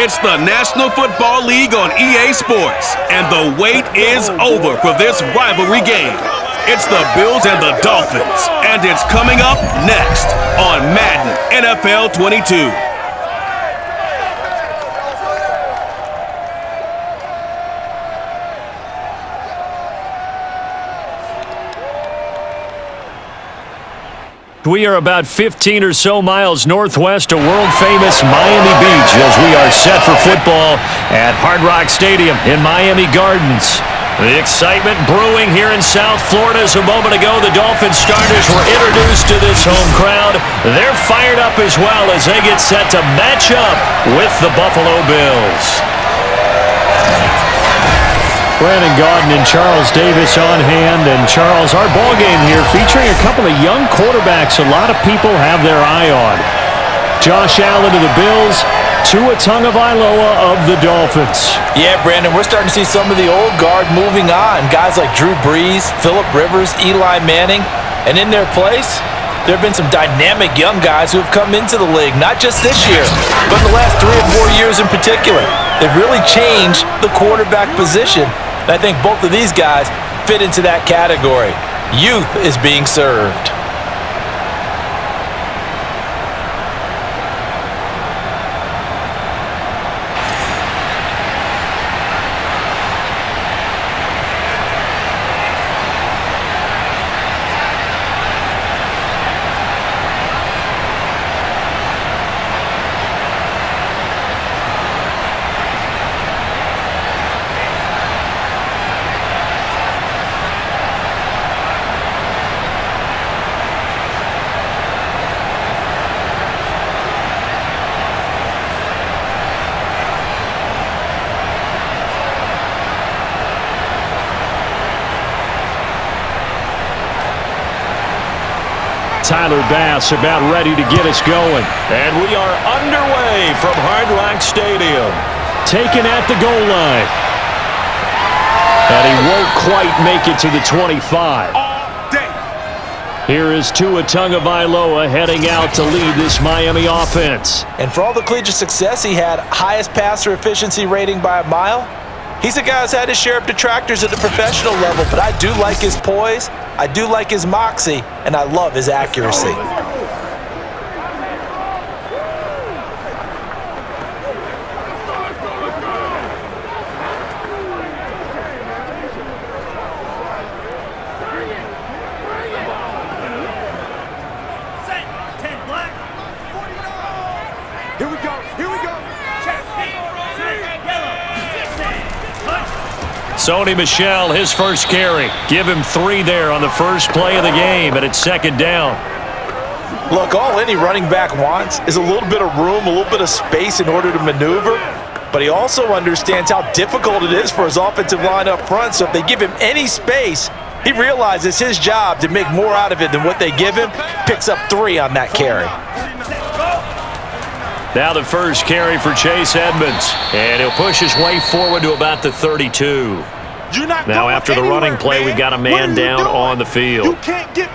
It's the National Football League on EA Sports, and the wait is over for this rivalry game. It's the Bills and the Dolphins, and it's coming up next on Madden NFL 22. We are about 15 or so miles northwest of world-famous Miami Beach as we are set for football at Hard Rock Stadium in Miami Gardens. The excitement brewing here in South Florida as a moment ago the Dolphins starters were introduced to this home crowd. They're fired up as well as they get set to match up with the Buffalo Bills. Brandon Gaudin and Charles Davis on hand. And Charles, our ball game here featuring a couple of young quarterbacks a lot of people have their eye on. Josh Allen of the Bills, Tua Tagovailoa of the Dolphins. Yeah, Brandon, we're starting to see some of the old guard moving on. Guys like Drew Brees, Phillip Rivers, Eli Manning. And in their place, there have been some dynamic young guys who have come into the league, not just this year, but in the last 3 or 4 years in particular. They've really changed the quarterback position. And I think both of these guys fit into that category. Youth is being served. Tyler Bass about ready to get us going. And we are underway from Hard Rock Stadium. Taken at the goal line. And he won't quite make it to the 25. Here is Tua Tagovailoa heading out to lead this Miami offense. And for all the collegiate success he had, highest passer efficiency rating by a mile, he's a guy who's had his share of detractors at the professional level, but I do like his poise, I do like his moxie, and I love his accuracy. Sony Michel, his first carry. Give him 3 there on the first play of the game, and it's second down. Look, all any running back wants is a little bit of room, a little bit of space in order to maneuver, but he also understands how difficult it is for his offensive line up front, so if they give him any space, he realizes his job to make more out of it than what they give him, picks up 3 on that carry. Now the first carry for Chase Edmonds, and he'll push his way forward to about the 32. Now after the running play, we've got a man down on the field.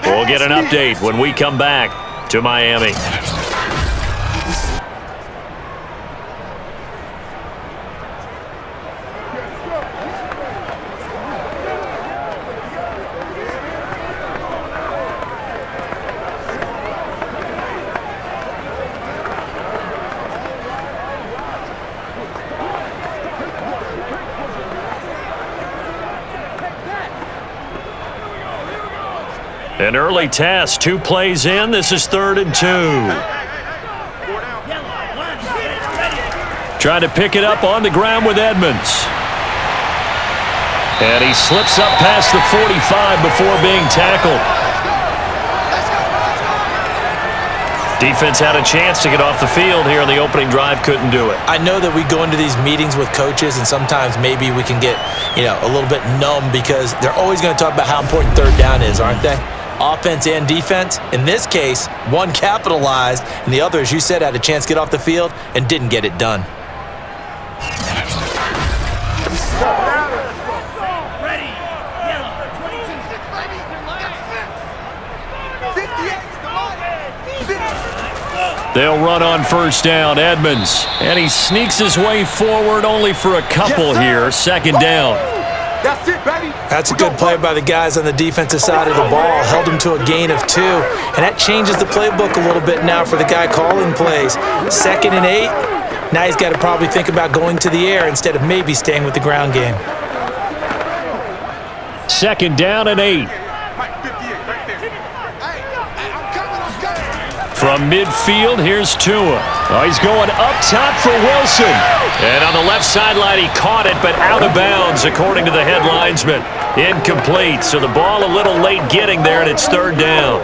We'll get an update when we come back to Miami. An early test, 2 plays in. This is 3rd and 2. Trying to pick it up on the ground with Edmonds. And he slips up past the 45 before being tackled. Defense had a chance to get off the field here in the opening drive, couldn't do it. I know that we go into these meetings with coaches, and sometimes maybe we can get, a little bit numb because they're always going to talk about how important 3rd down is, aren't they? Offense and defense. In this case, one capitalized, and the other, as you said, had a chance to get off the field and didn't get it done. They'll run on first down, Edmonds. And he sneaks his way forward only for a couple here. Second down. That's it, baby. That's a good play by the guys on the defensive side of the ball. Held him to a gain of 2. And that changes the playbook a little bit now for the guy calling plays. 2nd and 8. Now he's got to probably think about going to the air instead of maybe staying with the ground game. 2nd down and 8. From midfield, here's Tua. Oh, he's going up top for Wilson. And on the left sideline, he caught it, but out of bounds, according to the head linesman. Incomplete, so the ball a little late getting there, and it's 3rd down.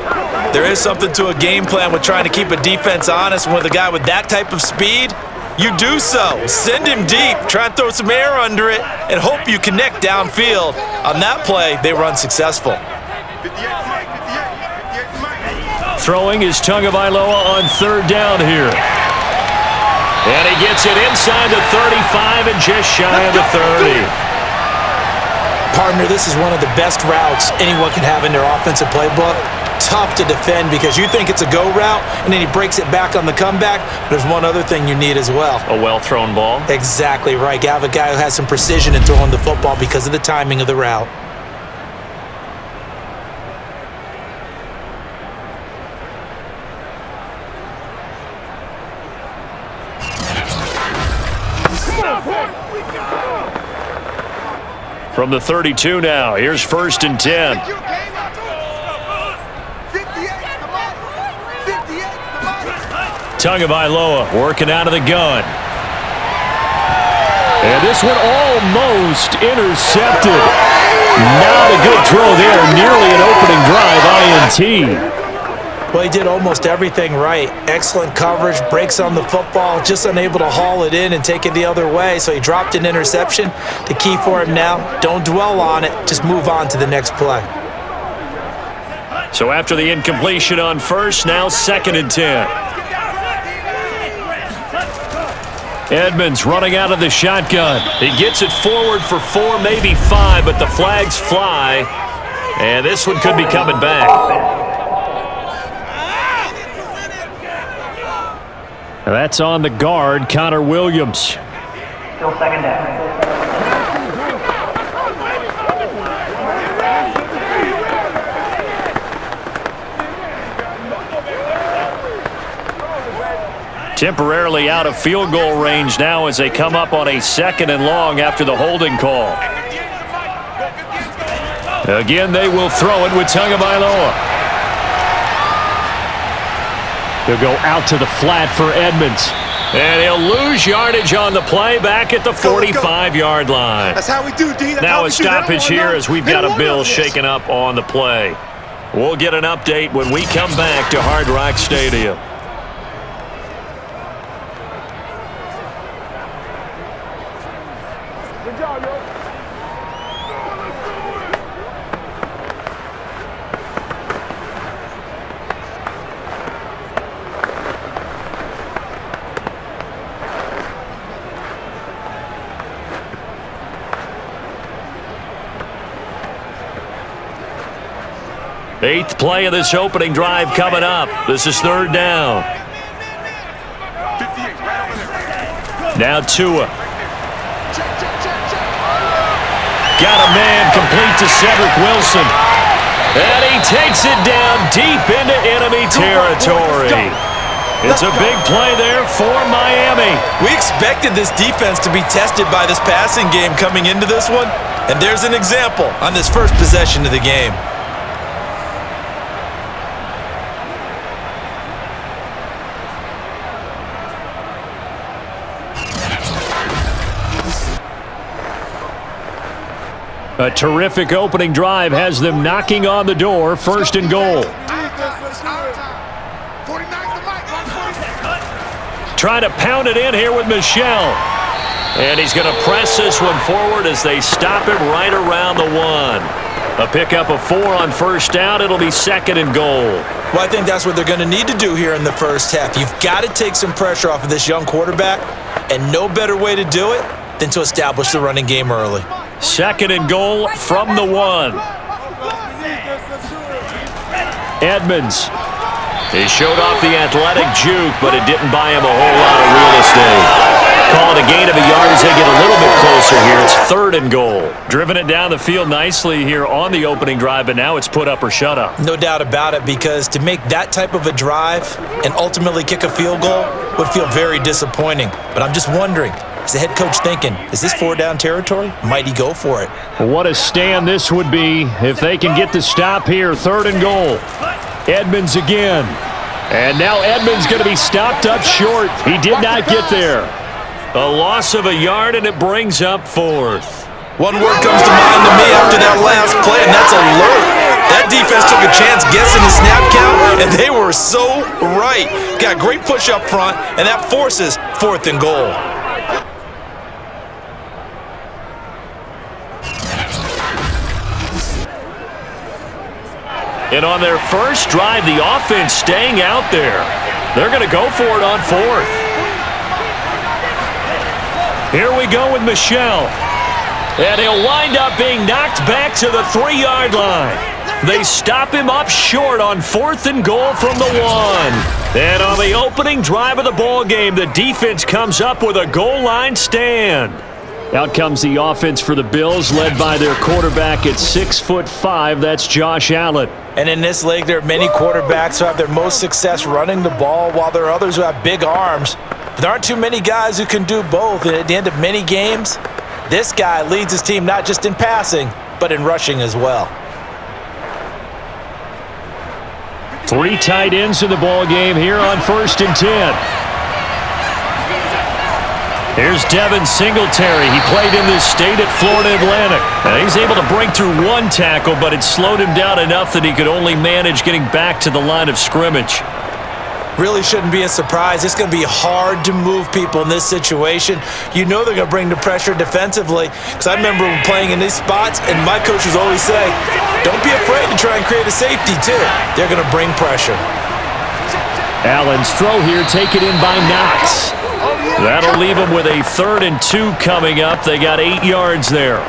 There is something to a game plan with trying to keep a defense honest. With a guy with that type of speed, you do so. Send him deep, try and throw some air under it, and hope you connect downfield. On that play, they were unsuccessful. Throwing is Tagovailoa on 3rd down here. And he gets it inside the 35 and just shy of the 30. Partner, this is one of the best routes anyone can have in their offensive playbook. Tough to defend because you think it's a go route, and then he breaks it back on the comeback. There's one other thing you need as well. A well-thrown ball? Exactly right. You have a guy who has some precision in throwing the football because of the timing of the route. From the 32 now, here's 1st and 10. Tagovailoa working out of the gun. And this one almost intercepted. Not a good throw there. Nearly an opening drive, INT. Well, he did almost everything right. Excellent coverage, breaks on the football, just unable to haul it in and take it the other way, so he dropped an interception. The key for him now, don't dwell on it, just move on to the next play. So after the incompletion on 1st, now 2nd and 10. Edmonds running out of the shotgun. He gets it forward for 4, maybe 5, but the flags fly, and this one could be coming back. That's on the guard, Connor Williams. Still 2nd down. Temporarily out of field goal range now as they come up on a 2nd and long after the holding call. Again, they will throw it with Tagovailoa. He'll go out to the flat for Edmonds. And he'll lose yardage on the play back at the 45-yard line. That's how we do, D. Now a stoppage here as we've got a bill shaken up on the play. We'll get an update when we come back to Hard Rock Stadium. Good job, yo. Eighth play of this opening drive coming up. This is 3rd down. Now Tua. Got a man complete to Cedric Wilson. And he takes it down deep into enemy territory. It's a big play there for Miami. We expected this defense to be tested by this passing game coming into this one, and there's an example on this first possession of the game. A terrific opening drive has them knocking on the door, 1st and goal. Trying to pound it in here with Michel. And he's going to press this one forward as they stop it right around the 1. A pickup of 4 on 1st down. It'll be 2nd and goal. Well, I think that's what they're going to need to do here in the first half. You've got to take some pressure off of this young quarterback, and no better way to do it than to establish the running game early. 2nd and goal from the 1. Edmonds He showed off the athletic juke, but it didn't buy him a whole lot of real estate. Call it a gain of a yard as they get a little bit closer here. It's 3rd and goal. Driven it down the field nicely here on the opening drive, but now it's put up or shut up. No doubt about it, because to make that type of a drive and ultimately kick a field goal would feel very disappointing. But I'm just wondering, is the head coach thinking, is this 4-down territory? Might he go for it? What a stand this would be if they can get the stop here. 3rd and goal. Edmonds again. And now Edmonds going to be stopped up short. He did not get there. A loss of a yard, and it brings up 4th. One word comes to mind to me after that last play, and that's alert. That defense took a chance guessing the snap count, and they were so right. Got great push up front, and that forces 4th and goal. And on their first drive, the offense staying out there. They're going to go for it on 4th. Here we go with Michel. And he'll wind up being knocked back to the 3-yard line. They stop him up short on 4th and goal from the 1. And on the opening drive of the ball game, the defense comes up with a goal line stand. Out comes the offense for the Bills, led by their quarterback at 6'5". That's Josh Allen. And in this league, there are many quarterbacks who have their most success running the ball, while there are others who have big arms. But there aren't too many guys who can do both. And at the end of many games, this guy leads his team not just in passing, but in rushing as well. 3 tight ends in the ball game here on 1st and 10. Here's Devin Singletary. He played in this state at Florida Atlantic. And he's able to break through 1 tackle, but it slowed him down enough that he could only manage getting back to the line of scrimmage. Really shouldn't be a surprise. It's going to be hard to move people in this situation. You know they're going to bring the pressure defensively. Because I remember playing in these spots, and my coaches always say, don't be afraid to try and create a safety, too. They're going to bring pressure. Allen's throw here taken in by Knox. That'll leave them with a 3rd and 2 coming up. They got 8 yards there.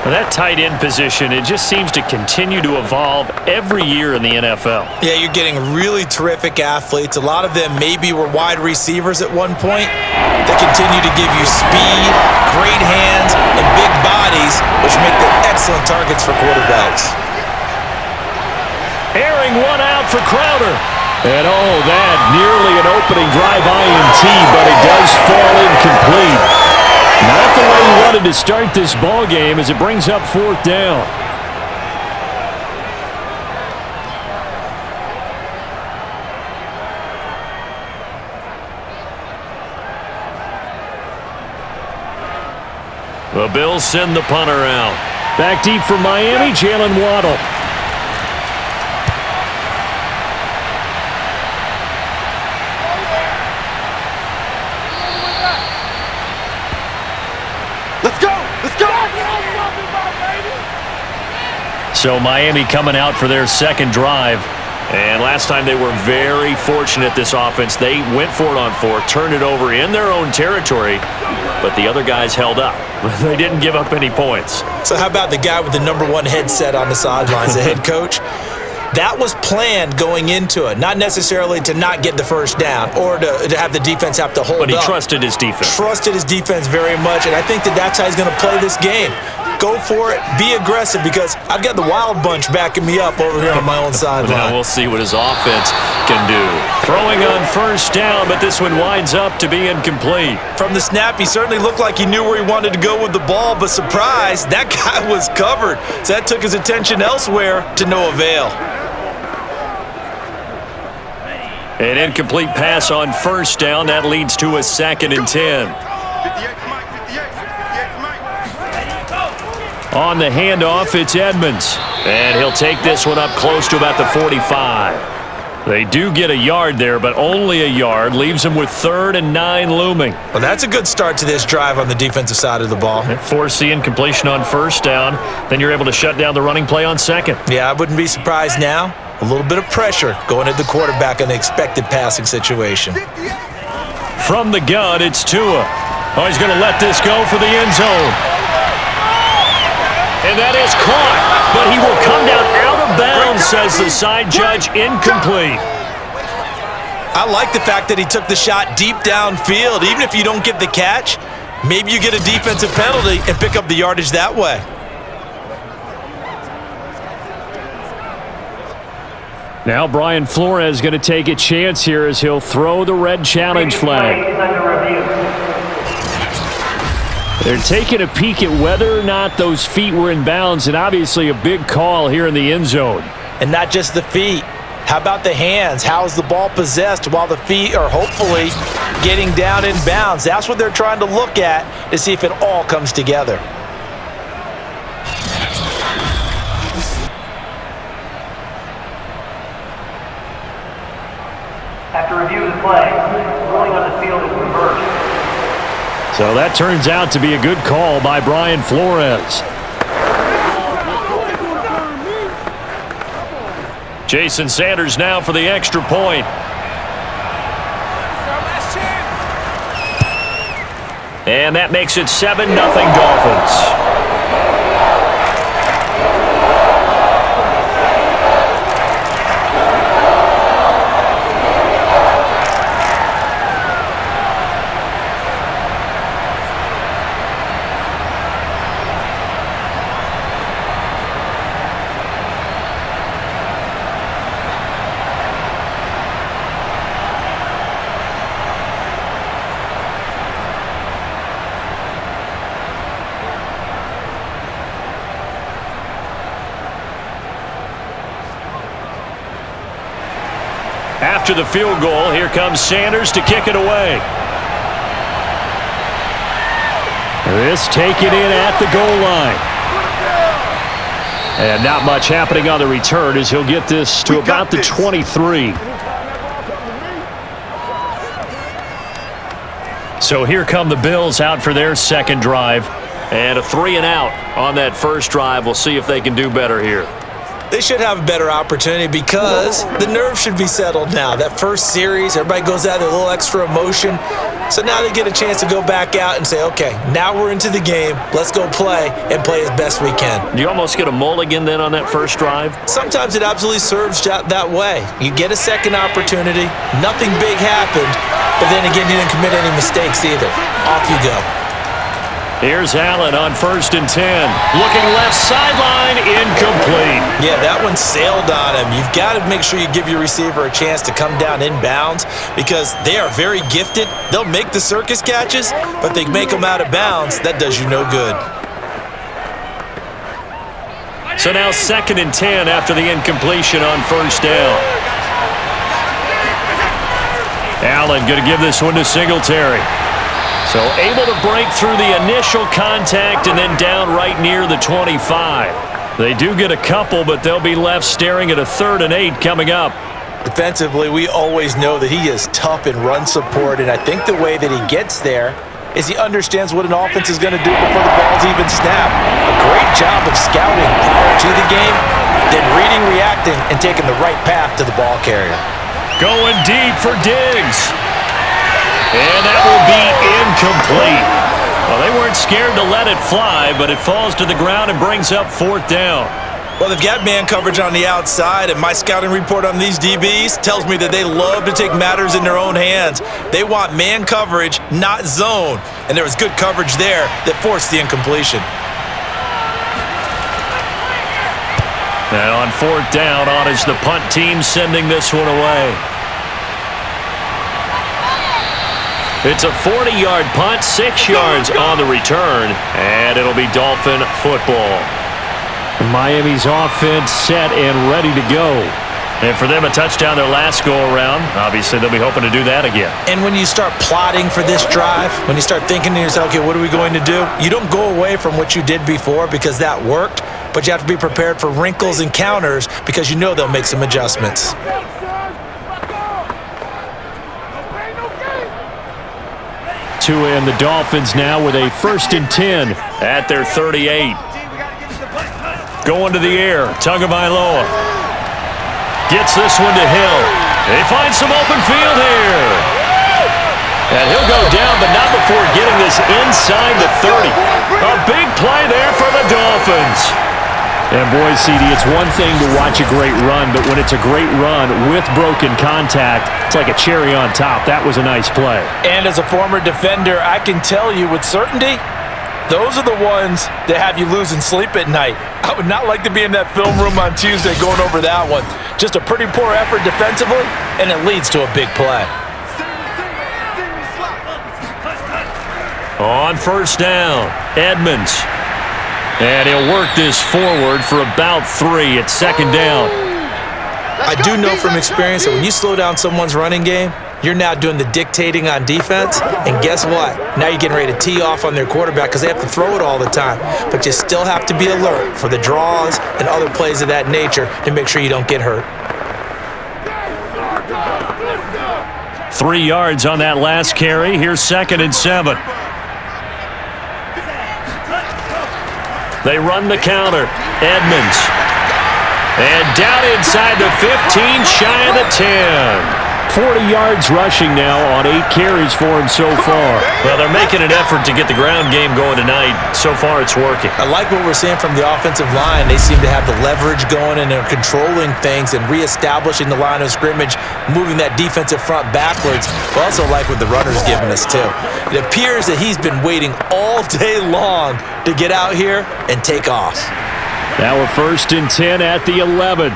Well, that tight end position, it just seems to continue to evolve every year in the NFL. Yeah, you're getting really terrific athletes. A lot of them maybe were wide receivers at one point. They continue to give you speed, great hands, and big bodies, which make them excellent targets for quarterbacks. Airing one out for Crowder. And oh, that nearly an opening drive INT, but it does fall incomplete. Not the way he wanted to start this ball game as it brings up 4th down. The Bills send the punter out. Back deep for Miami, Jalen Waddle. So Miami coming out for their 2nd drive. And last time they were very fortunate, this offense. They went for it on 4, turned it over in their own territory, but the other guys held up. They didn't give up any points. So how about the guy with the #1 headset on the sidelines, the head coach? That was planned going into it, not necessarily to not get the first down or to have the defense have to hold up. But he trusted his defense. Trusted his defense very much, and I think that's how he's going to play this game. Go for it, be aggressive, because I've got the wild bunch backing me up over here on my own sideline. Now we'll see what his offense can do. Throwing on 1st down, but this one winds up to be incomplete. From the snap, he certainly looked like he knew where he wanted to go with the ball, but surprise, that guy was covered. So that took his attention elsewhere to no avail. An incomplete pass on 1st down. That leads to a 2nd and 10. On the handoff, it's Edmonds. And he'll take this one up close to about the 45. They do get a yard there, but only a yard. Leaves them with 3rd and 9 looming. Well, that's a good start to this drive on the defensive side of the ball. Force the incompletion on 1st down. Then you're able to shut down the running play on 2nd. Yeah, I wouldn't be surprised now. A little bit of pressure going at the quarterback in the expected passing situation. From the gun, it's Tua. Oh, he's going to let this go for the end zone. And that is caught, but he will come down out of bounds, says the side judge, incomplete. I like the fact that he took the shot deep downfield. Even if you don't get the catch, maybe you get a defensive penalty and pick up the yardage that way. Now Brian Flores going to take a chance here as he'll throw the red challenge flag. They're taking a peek at whether or not those feet were in bounds, and obviously a big call here in the end zone. And not just the feet. How about the hands? How is the ball possessed while the feet are hopefully getting down in bounds? That's what they're trying to look at to see if it all comes together. After review of the play, ruling on the field is reversed. So that turns out to be a good call by Brian Flores. Jason Sanders now for the extra point. And that makes it 7-0 Dolphins. After the field goal, here comes Sanders to kick it away. This taken in at the goal line. And not much happening on the return as he'll get this to about the 23. So here come the Bills out for their second drive. And a 3-and-out on that first drive. We'll see if they can do better here. They should have a better opportunity because the nerves should be settled now. That first series, everybody goes out with a little extra emotion. So now they get a chance to go back out and say, okay, now we're into the game. Let's go play and play as best we can. Do you almost get a mulligan then on that first drive? Sometimes it absolutely serves that way. You get a second opportunity. Nothing big happened. But then again, you didn't commit any mistakes either. Off you go. Here's Allen on 1st and 10. Looking left sideline, incomplete. Yeah, that one sailed on him. You've got to make sure you give your receiver a chance to come down inbounds because they are very gifted. They'll make the circus catches, but they make them out of bounds. That does you no good. So now 2nd and 10 after the incompletion on 1st down. Allen going to give this one to Singletary. So able to break through the initial contact and then down right near the 25. They do get a couple, but they'll be left staring at a 3rd and 8 coming up. Defensively, we always know that he is tough in run support, and I think the way that he gets there is he understands what an offense is going to do before the ball's even snapped. A great job of scouting prior to the game, then reading, reacting, and taking the right path to the ball carrier. Going deep for Diggs. And that will be incomplete. Well, they weren't scared to let it fly, but it falls to the ground and brings up 4th down. Well, they've got man coverage on the outside, and my scouting report on these DBs tells me that they love to take matters in their own hands. They want man coverage, not zone. And there was good coverage there that forced the incompletion. And on 4th down, on is the punt team sending this one away. It's a 40-yard punt, 6 yards on the return, and it'll be Dolphin football. Miami's offense set and ready to go. And for them, a touchdown their last go-around. Obviously, they'll be hoping to do that again. And when you start plotting for this drive, when you start thinking to yourself, okay, what are we going to do? You don't go away from what you did before because that worked, but you have to be prepared for wrinkles and counters because you know they'll make some adjustments. And the Dolphins now with a 1st and 10 at their 38. Going to the air, Tagovailoa gets this one to Hill. They find some open field here. And he'll go down, but not before getting this inside the 30. A big play there for the Dolphins. And boy, CD, it's one thing to watch a great run, but when it's a great run with broken contact, it's like a cherry on top. That was a nice play. And as a former defender, I can tell you with certainty, those are the ones that have you losing sleep at night. I would not like to be in that film room on Tuesday going over that one. Just a pretty poor effort defensively, and it leads to a big play. On first down, Edmonds. And he'll work this forward for about 3 at second down. I do know from experience that when you slow down someone's running game, you're now doing the dictating on defense, and guess what? Now you're getting ready to tee off on their quarterback because they have to throw it all the time. But you still have to be alert for the draws and other plays of that nature to make sure you don't get hurt. 3 yards on that last carry. Here's 2nd and 7. They run the counter. Edmonds. And down inside the 15, shy of the 10. 40 yards rushing now on 8 carries for him so far. Well, they're making an effort to get the ground game going tonight. So far, it's working. I like what we're seeing from the offensive line. They seem to have the leverage going, and they're controlling things and reestablishing the line of scrimmage, moving that defensive front backwards. I also like what the runner's giving us, too. It appears that he's been waiting all day long to get out here and take off. Now a 1st and 10 at the 11.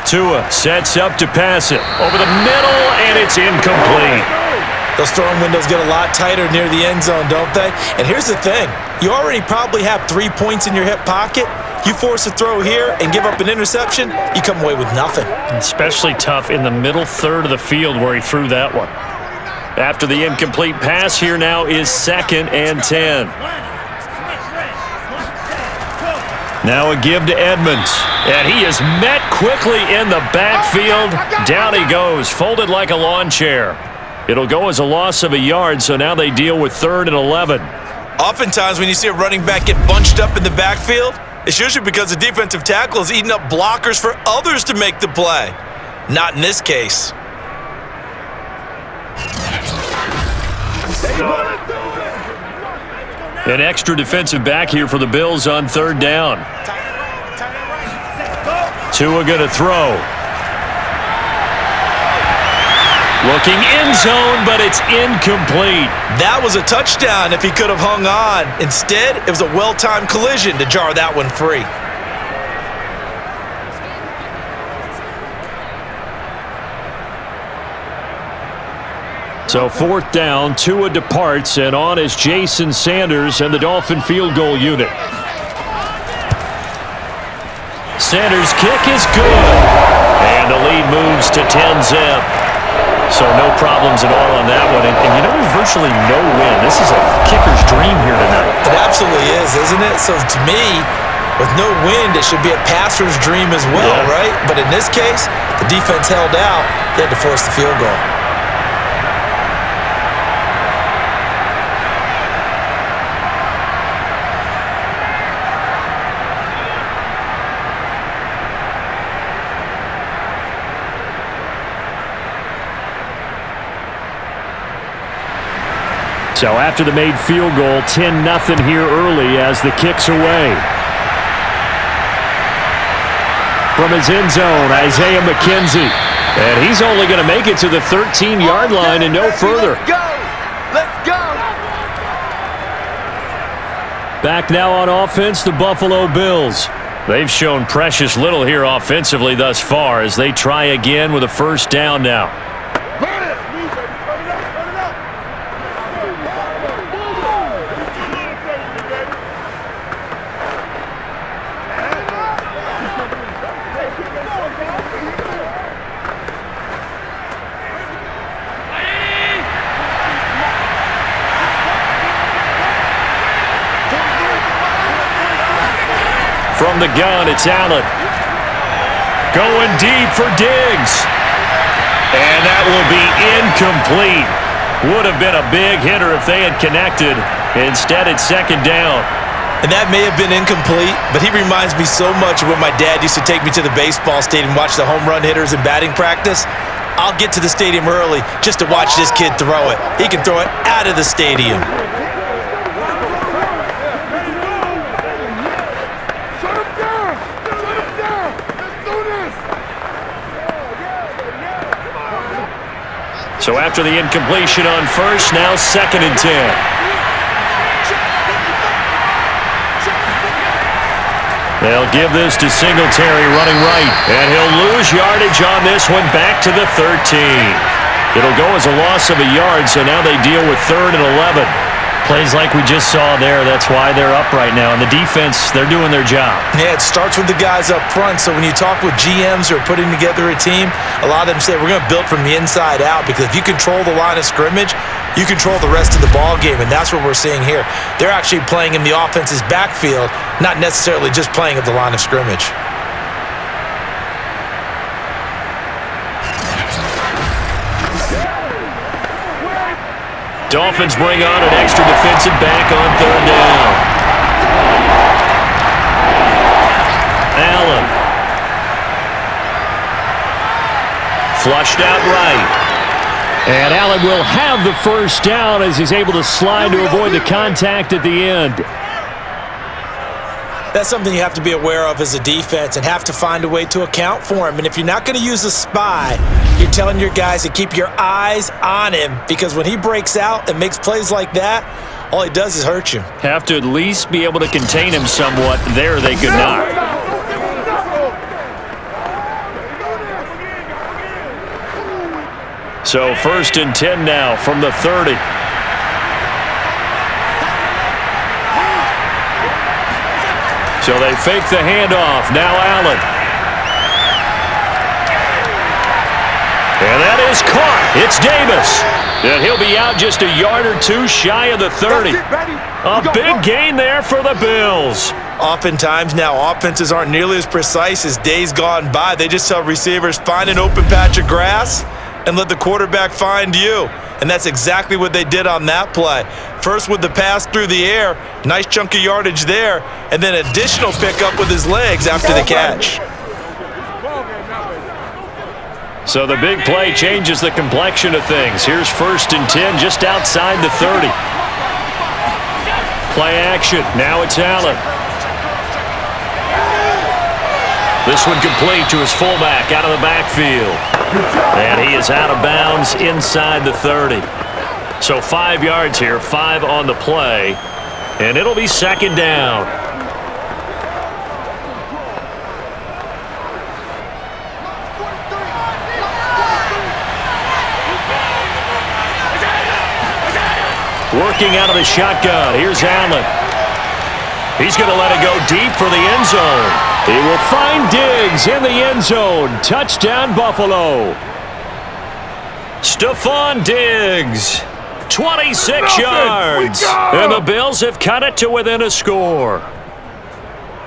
Tua sets up to pass it over the middle, and it's incomplete. Those throwing windows get a lot tighter near the end zone, don't they? And here's the thing. You already probably have 3 points in your hip pocket. You force a throw here and give up an interception, you come away with nothing. Especially tough in the middle third of the field where he threw that one. After the incomplete pass, here now is 2nd and 10. Now a give to Edmonds, and he is met quickly in the backfield. Down he goes, folded like a lawn chair. It'll go as a loss of a yard, so now they deal with 3rd and 11. Oftentimes when you see a running back get bunched up in the backfield, it's usually because the defensive tackle is eating up blockers for others to make the play. Not in this case. An extra defensive back here for the Bills on 3rd down. Tua going to throw. Looking end zone, but it's incomplete. That was a touchdown if he could have hung on. Instead, it was a well-timed collision to jar that one free. So 4th down, Tua departs, and on is Jason Sanders and the Dolphin field goal unit. Sanders' kick is good, and the lead moves to 10-zip. So no problems at all on that one, and you know there's virtually no win. This is a kicker's dream here tonight. It absolutely is, isn't it? So to me, with no wind, it should be a passer's dream as well, right? But in this case, the defense held out. They had to force the field goal. So after the made field goal, 10-0 here early as the kick's away. From his end zone, Isaiah McKenzie. And he's only going to make it to the 13-yard line and no further. Let's go! Let's go! Back now on offense, the Buffalo Bills. They've shown precious little here offensively thus far as they try again with a 1st down now. From the gun, it's Allen. Going deep for Diggs. And that will be incomplete. Would have been a big hitter if they had connected. Instead, it's 2nd down. And that may have been incomplete, but he reminds me so much of when my dad used to take me to the baseball stadium and watch the home run hitters in batting practice. I'll get to the stadium early just to watch this kid throw it. He can throw it out of the stadium. So after the incompletion on first, now 2nd and 10. They'll give this to Singletary running right. And he'll lose yardage on this one back to the 13. It'll go as a loss of a yard, so now they deal with 3rd and 11. Plays like we just saw there. That's why they're up right now. And the defense, they're doing their job. Yeah, it starts with the guys up front. So when you talk with GMs who are putting together a team, a lot of them say we're going to build from the inside out, because if you control the line of scrimmage, you control the rest of the ball game, and that's what we're seeing here. They're actually playing in the offense's backfield, not necessarily just playing at the line of scrimmage. Dolphins bring on an extra defensive back on 3rd down. Allen. Flushed out right. And Allen will have the first down as he's able to slide to avoid the contact at the end. That's something you have to be aware of as a defense and have to find a way to account for him. And if you're not going to use a spy, you're telling your guys to keep your eyes on him, because when he breaks out and makes plays like that, all he does is hurt you. Have to at least be able to contain him somewhat. There they could not. So 1st and 10 now from the 30. So they fake the handoff. Now Allen. And that is caught. It's Davis. And he'll be out just a yard or two shy of the 30. A big gain there for the Bills. Oftentimes now, offenses aren't nearly as precise as days gone by. They just tell receivers, find an open patch of grass and let the quarterback find you. And that's exactly what they did on that play. First with the pass through the air, nice chunk of yardage there, and then additional pickup with his legs after the catch. So the big play changes the complexion of things. Here's 1st and 10 just outside the 30. Play action. Now it's Allen. This one complete to his fullback out of the backfield. And he is out of bounds inside the 30. So 5 yards here, 5 on the play. And it'll be 2nd down. Working out of the shotgun. Here's Allen. He's going to let it go deep for the end zone. He will find Diggs in the end zone. Touchdown, Buffalo. Stephon Diggs. 26 yards. And the Bills have cut it to within a score.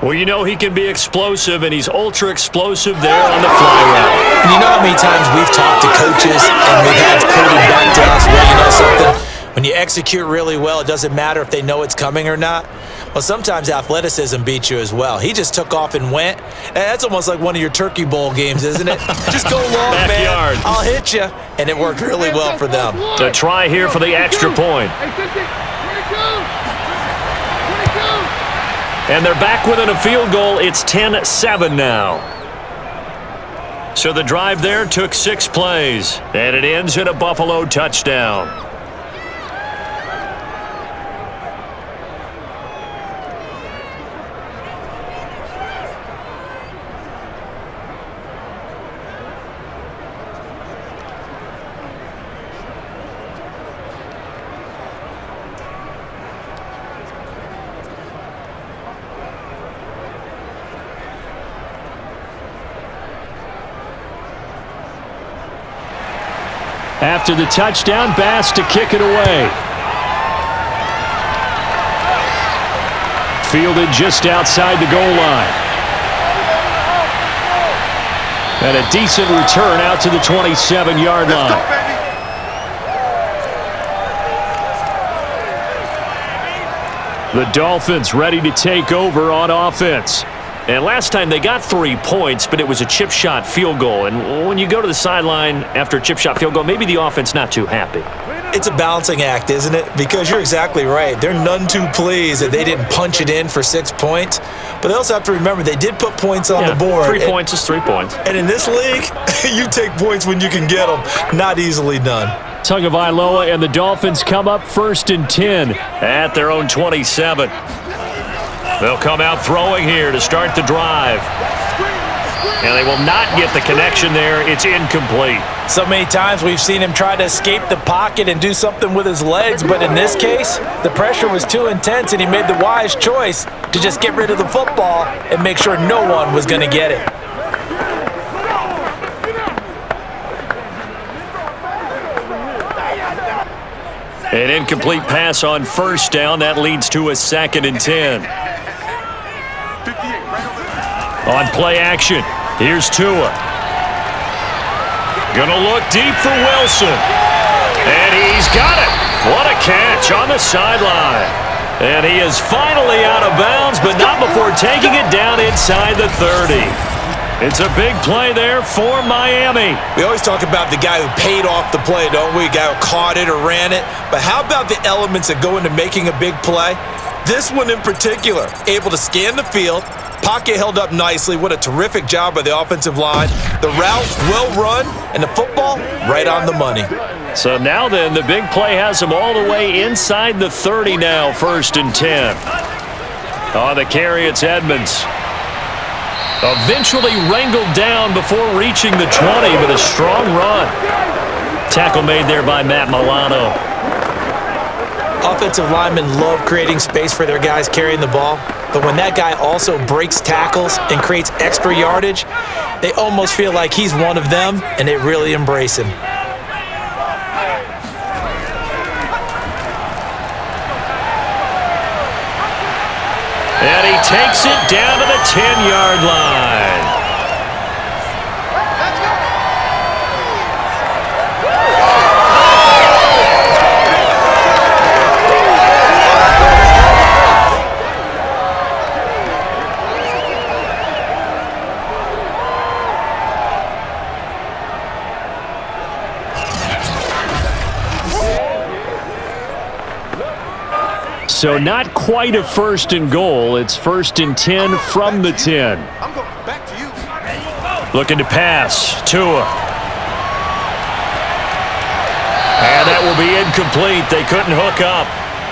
Well, you know he can be explosive, and he's ultra-explosive there on the fly route. And you know how many times we've talked to coaches and we've had Cody back to us, well, you know something? When you execute really well, it doesn't matter if they know it's coming or not. Well, sometimes athleticism beats you as well. He just took off and went. And that's almost like one of your Turkey Bowl games, isn't it? Just go long, Backyard. man. I'll hit you. And it worked really well for them. A try here for the extra point. And they're back within a field goal. It's 10-7 now. So the drive there took 6 plays. And it ends in a Buffalo touchdown. After the touchdown, Bass to kick it away. Fielded just outside the goal line. And a decent return out to the 27-yard line. The Dolphins ready to take over on offense. And last time they got 3 points, but it was a chip shot field goal. And when you go to the sideline after a chip shot field goal, maybe the offense not too happy. It's a balancing act, isn't it? Because you're exactly right. They're none too pleased that they didn't punch it in for 6 points. But they also have to remember they did put points on the board. 3 points is 3 points. And in this league, you take points when you can get them. Not easily done. Tagovailoa and the Dolphins come up 1st and 10 At their own 27. They'll come out throwing here to start the drive. And they will not get the connection there. It's incomplete. So many times we've seen him try to escape the pocket and do something with his legs, but in this case, the pressure was too intense and he made the wise choice to just get rid of the football and make sure no one was going to get it. An incomplete pass on 1st down. That leads to a 2nd and 10. On play action, here's Tua. Gonna look deep for Wilson. And he's got it. What a catch on the sideline. And he is finally out of bounds, but not before taking it down inside the 30. It's a big play there for Miami. We always talk about the guy who paid off the play, don't we? The guy who caught it or ran it. But how about the elements that go into making a big play? This one in particular, able to scan the field, pocket held up nicely. What a terrific job by the offensive line. The route well run, and the football right on the money. So now then, the big play has him all the way inside the 30 now, 1st and 10. On the carry, it's Edmonds. Eventually wrangled down before reaching the 20, but a strong run. Tackle made there by Matt Milano. Offensive linemen love creating space for their guys carrying the ball, but when that guy also breaks tackles and creates extra yardage, they almost feel like he's one of them, and they really embrace him. And he takes it down to the 10-yard line. So not quite a 1st and goal. It's 1st and 10 from the 10. I'm going back to you. Looking to pass. Tua. And that will be incomplete. They couldn't hook up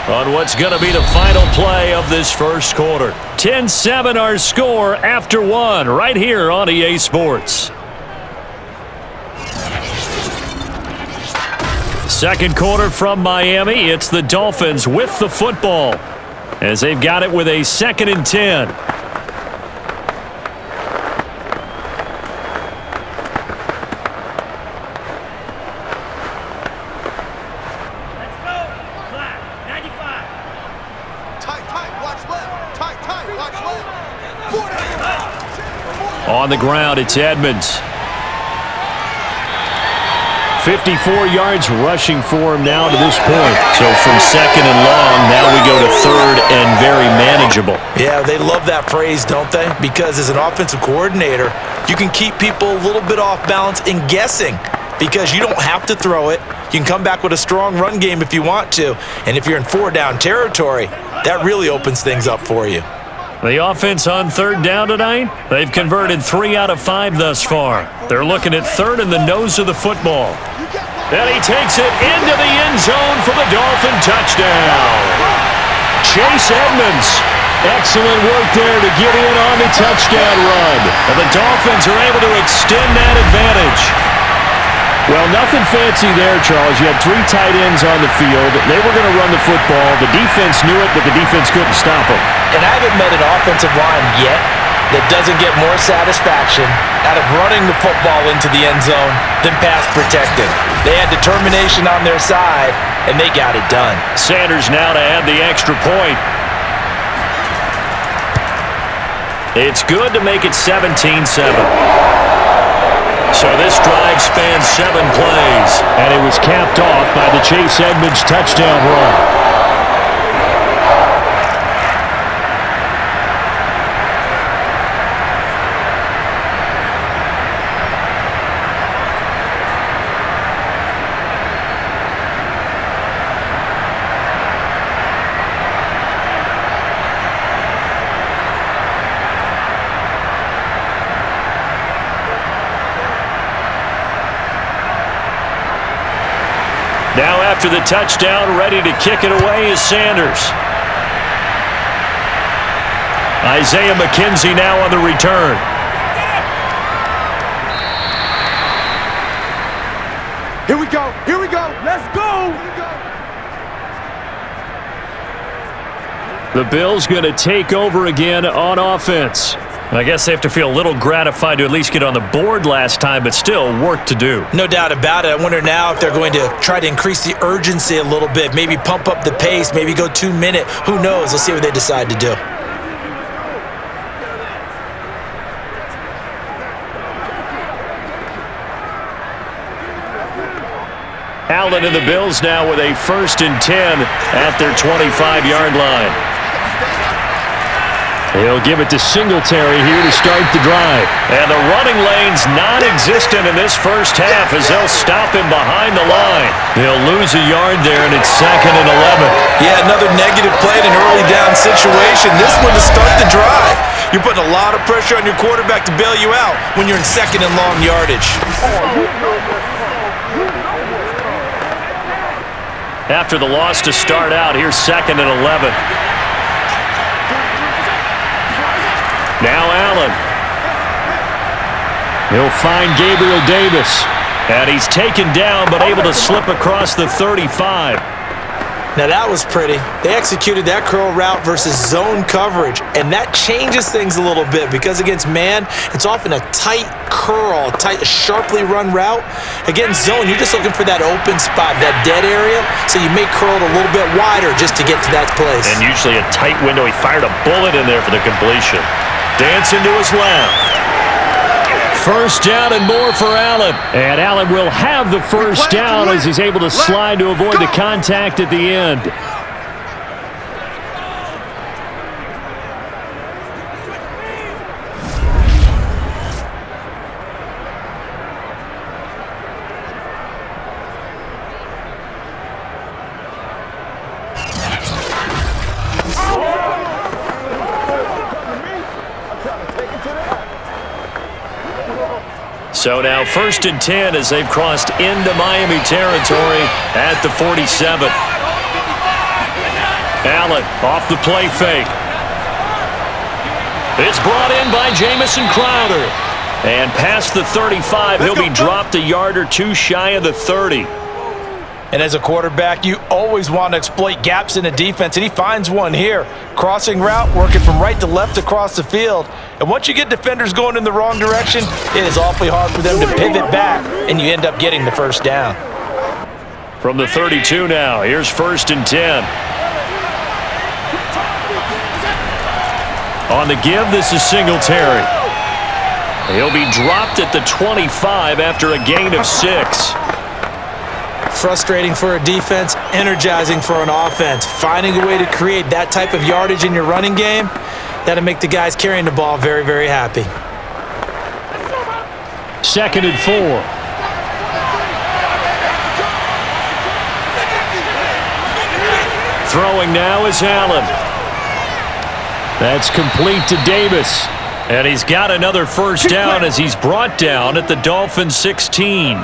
on what's going to be the final play of this 1st quarter. 10-7 our score after 1 right here on EA Sports. 2nd quarter from Miami. It's the Dolphins with the football as they've got it with a 2nd and 10. Let's go. Black, 95. Tight, watch left. Tight, watch left. On the ground, it's Edmonds. 54 yards rushing for him now to this point. So from 2nd and long, now we go to 3rd and very manageable. Yeah, they love that phrase, don't they? Because as an offensive coordinator, you can keep people a little bit off balance and guessing because you don't have to throw it. You can come back with a strong run game if you want to. And if you're in 4-down territory, that really opens things up for you. The offense on 3rd down tonight, they've converted 3 out of 5 thus far. They're looking at 3rd and the nose of the football. And he takes it into the end zone for the Dolphin touchdown. Chase Edmonds. Excellent work there to get in on the touchdown run. And the Dolphins are able to extend that advantage. Well, nothing fancy there, Charles. You had 3 tight ends on the field. They were going to run the football. The defense knew it, but the defense couldn't stop them. And I haven't met an offensive line yet that doesn't get more satisfaction out of running the football into the end zone than pass protected. They had determination on their side, and they got it done. Sanders now to add the extra point. It's good to make it 17-7. So this drive spans 7 plays. And it was capped off by the Chase Edmonds touchdown run. after the touchdown. Ready to kick it away is Sanders. Isaiah McKenzie now on the return. Here we go. Here we go. Let's go. The Bills going to take over again on offense. I guess they have to feel a little gratified to at least get on the board last time, but still work to do. No doubt about it. I wonder now if they're going to try to increase the urgency a little bit, maybe pump up the pace, maybe go 2 minute. Who knows? Let's see what they decide to do. Allen and the Bills now with a 1st and 10 at their 25-yard line. He'll give it to Singletary here to start the drive. And the running lane's non-existent in this first half as they'll stop him behind the line. They'll lose a yard there, and it's 2nd and 11. Yeah, another negative play in an early down situation. This one to start the drive. You're putting a lot of pressure on your quarterback to bail you out when you're in 2nd and long yardage. After the loss to start out, here's 2nd and 11. Now Allen. He'll find Gabriel Davis. And he's taken down but able to slip across the 35. Now that was pretty. They executed that curl route versus zone coverage, and that changes things a little bit because against man, it's often a tight curl, sharply run route. Against zone, you're just looking for that open spot, that dead area, so you may curl it a little bit wider just to get to that place. And usually a tight window. He fired a bullet in there for the completion. Dancing to his left. 1st down and more for Allen. And Allen will have the 1st down as he's able to slide to avoid the contact at the end. So now 1st and 10 as they've crossed into Miami territory at the 47. Allen off the play fake. It's brought in by Jamison Crowder. And past the 35, he'll be dropped a yard or two shy of the 30. And as a quarterback, you always want to exploit gaps in the defense, and he finds one here. Crossing route, working from right to left across the field. And once you get defenders going in the wrong direction, it is awfully hard for them to pivot back, and you end up getting the 1st down. From the 32 now, here's 1st and 10. On the give, this is Singletary. He'll be dropped at the 25 after a gain of 6. Frustrating for a defense, energizing for an offense. Finding a way to create that type of yardage in your running game, that'll make the guys carrying the ball very, very happy. 2nd and 4. Throwing now is Allen. That's complete to Davis. And he's got another 1st down as he's brought down at the Dolphins 16.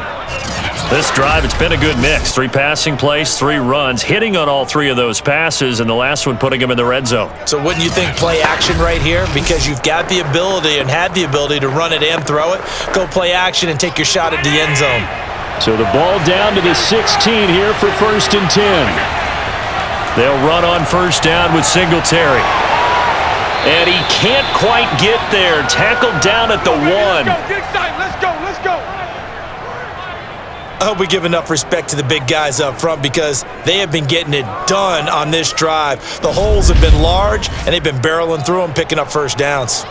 This drive, it's been a good mix. 3 passing plays, 3 runs, hitting on all 3 of those passes, and the last one putting him in the red zone. So wouldn't you think play action right here? Because you've got the ability and had the ability to run it and throw it. Go play action and take your shot at the end zone. So the ball down to the 16 here for 1st and 10. They'll run on 1st down with Singletary. And he can't quite get there. Tackled down at the 1. Let's go. I hope we give enough respect to the big guys up front because they have been getting it done on this drive. The holes have been large, and they've been barreling through them, picking up 1st downs.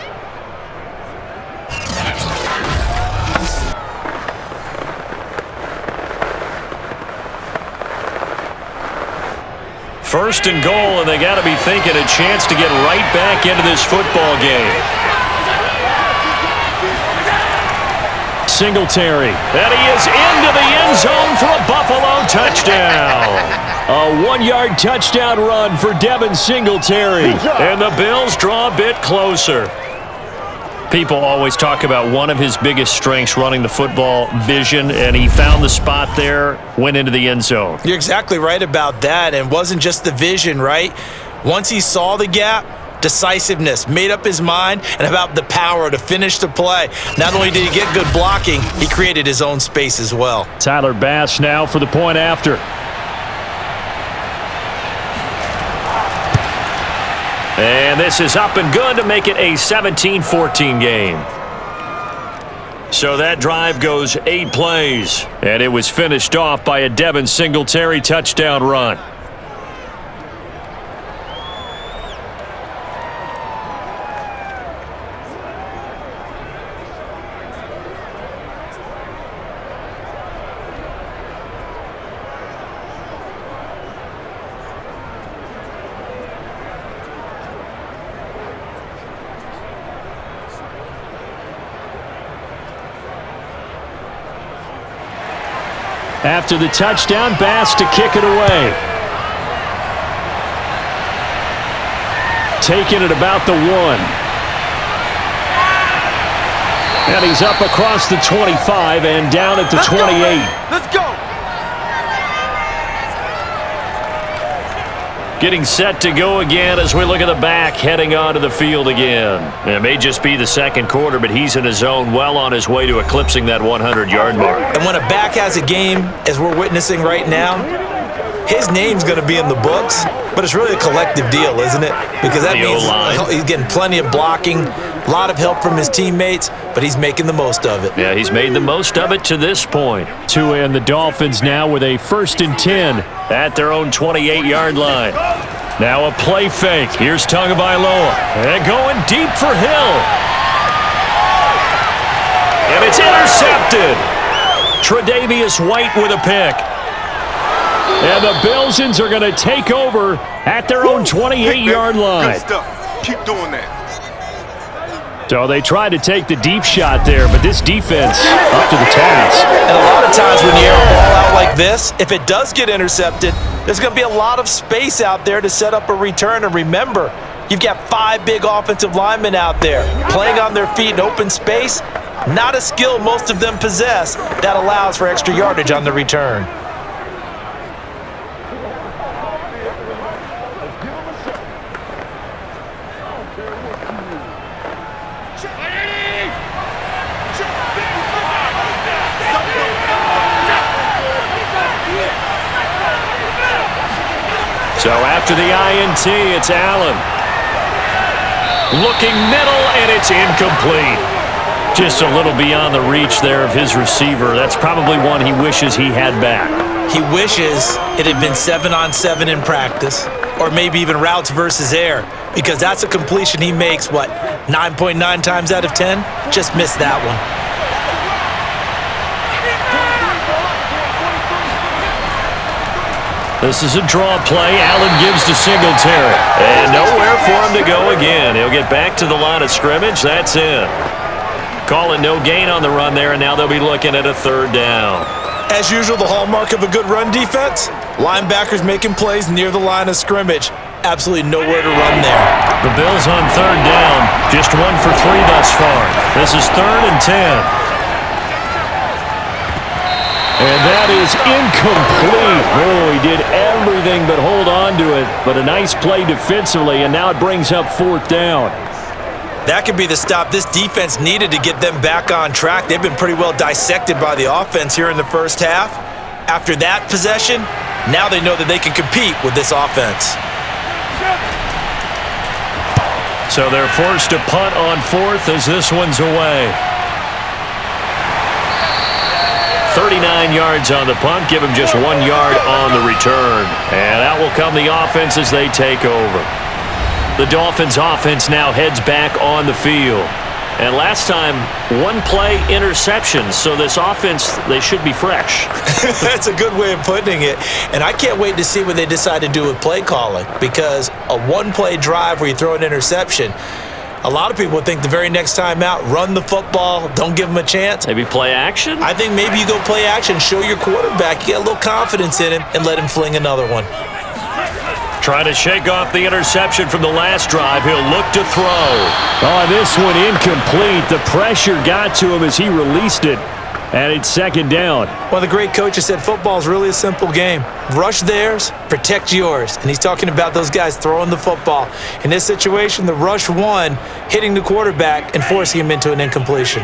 First and goal, and they got to be thinking a chance to get right back into this football game. Singletary, and he is into the end zone for a Buffalo touchdown. A 1-yard touchdown run for Devin Singletary, and the Bills draw a bit closer. People always talk about one of his biggest strengths running the football, vision, and he found the spot there, went into the end zone. You're exactly right about that, and it wasn't just the vision, right? Once he saw the gap, decisiveness, made up his mind, and about the power to finish the play. Not only did he get good blocking, he created his own space as well. Tyler Bass now for the point after. And this is up and good to make it a 17-14 game. So that drive goes 8 plays, and it was finished off by a Devin Singletary touchdown run. After the touchdown, Bass to kick it away. Taking it about the 1. And he's up across the 25 and down at the 28. Let's go. Getting set to go again as we look at the back heading onto the field again. It may just be the second quarter, but he's in his zone, well on his way to eclipsing that 100-yard mark. And when a back has a game, as we're witnessing right now, his name's going to be in the books, but it's really a collective deal, isn't it? Because that means he's getting plenty of blocking, a lot of help from his teammates, but he's making the most of it. Yeah, he's made the most of it to this point. Tua and the Dolphins now with a 1st and 10 at their own 28-yard line. Now a play fake. Here's Tagovailoa. And going deep for Hill. And it's intercepted. Tre'Davious White with a pick. And the Bilsons are going to take over at their own 28-yard line. Good stuff. Keep doing that. So they tried to take the deep shot there, but this defense up to the task. And a lot of times when you air a ball out like this, if it does get intercepted, there's going to be a lot of space out there to set up a return. And remember, you've got 5 big offensive linemen out there playing on their feet in open space. Not a skill most of them possess that allows for extra yardage on the return. So after the INT, it's Allen. Looking middle, and it's incomplete. Just a little beyond the reach there of his receiver. That's probably one he wishes he had back. He wishes it had been 7-on-7 in practice, or maybe even routes versus air, because that's a completion he makes, 9.9 times out of 10? Just missed that one. This is a draw play. Allen gives to Singletary. And nowhere for him to go again. He'll get back to the line of scrimmage. That's in. Calling no gain on the run there, and now they'll be looking at a 3rd down. As usual, the hallmark of a good run defense, linebackers making plays near the line of scrimmage. Absolutely nowhere to run there. The Bills on 3rd down. Just 1 for 3 thus far. This is 3rd and 10. And that is incomplete. Oh, he did everything but hold on to it. But a nice play defensively, and now it brings up 4th down. That could be the stop this defense needed to get them back on track. They've been pretty well dissected by the offense here in the first half. After that possession, now they know that they can compete with this offense. So they're forced to punt on 4th as this one's away. 39 yards on the punt, give him just 1 yard on the return. And out will come the offense as they take over. The Dolphins offense now heads back on the field. And last time, 1 play interception. So this offense, they should be fresh. That's a good way of putting it. And I can't wait to see what they decide to do with play calling, because a 1-play drive where you throw an interception, a lot of people would think the very next time out, run the football, don't give them a chance. Maybe play action? I think maybe you go play action, show your quarterback, get a little confidence in him, and let him fling another one. Trying to shake off the interception from the last drive. He'll look to throw. Oh, this one incomplete. The pressure got to him as he released it. And it's second down. One of the great coaches said football is really a simple game. Rush theirs, protect yours. And he's talking about those guys throwing the football. In this situation, the rush won, hitting the quarterback and forcing him into an incompletion.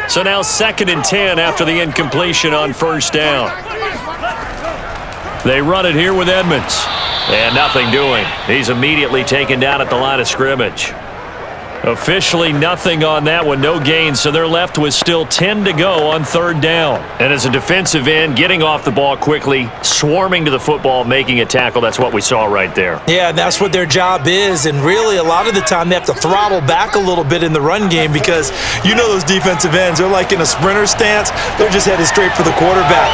So now 2nd and 10 after the incompletion on first down. They run it here with Edmonds. And nothing doing. He's immediately taken down at the line of scrimmage. Officially nothing on that one, no gain, so they're left with still 10 to go on 3rd down. And as a defensive end, getting off the ball quickly, swarming to the football, making a tackle, that's what we saw right there. Yeah, that's what their job is, and really a lot of the time they have to throttle back a little bit in the run game because you know those defensive ends, they're like in a sprinter stance, they're just headed straight for the quarterback.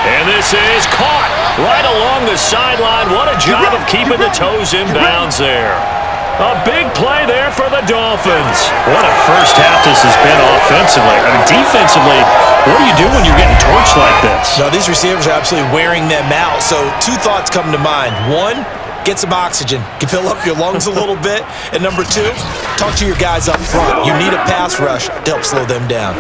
And this is caught right along the sideline. What a job of keeping the toes in bounds there. A big play there for the Dolphins. What a first half this has been offensively. I mean, defensively, what do you do when you're getting torched like this? No, these receivers are absolutely wearing them out. So 2 thoughts come to mind. 1, get some oxygen. You can fill up your lungs a little bit. And number 2, talk to your guys up front. You need a pass rush to help slow them down.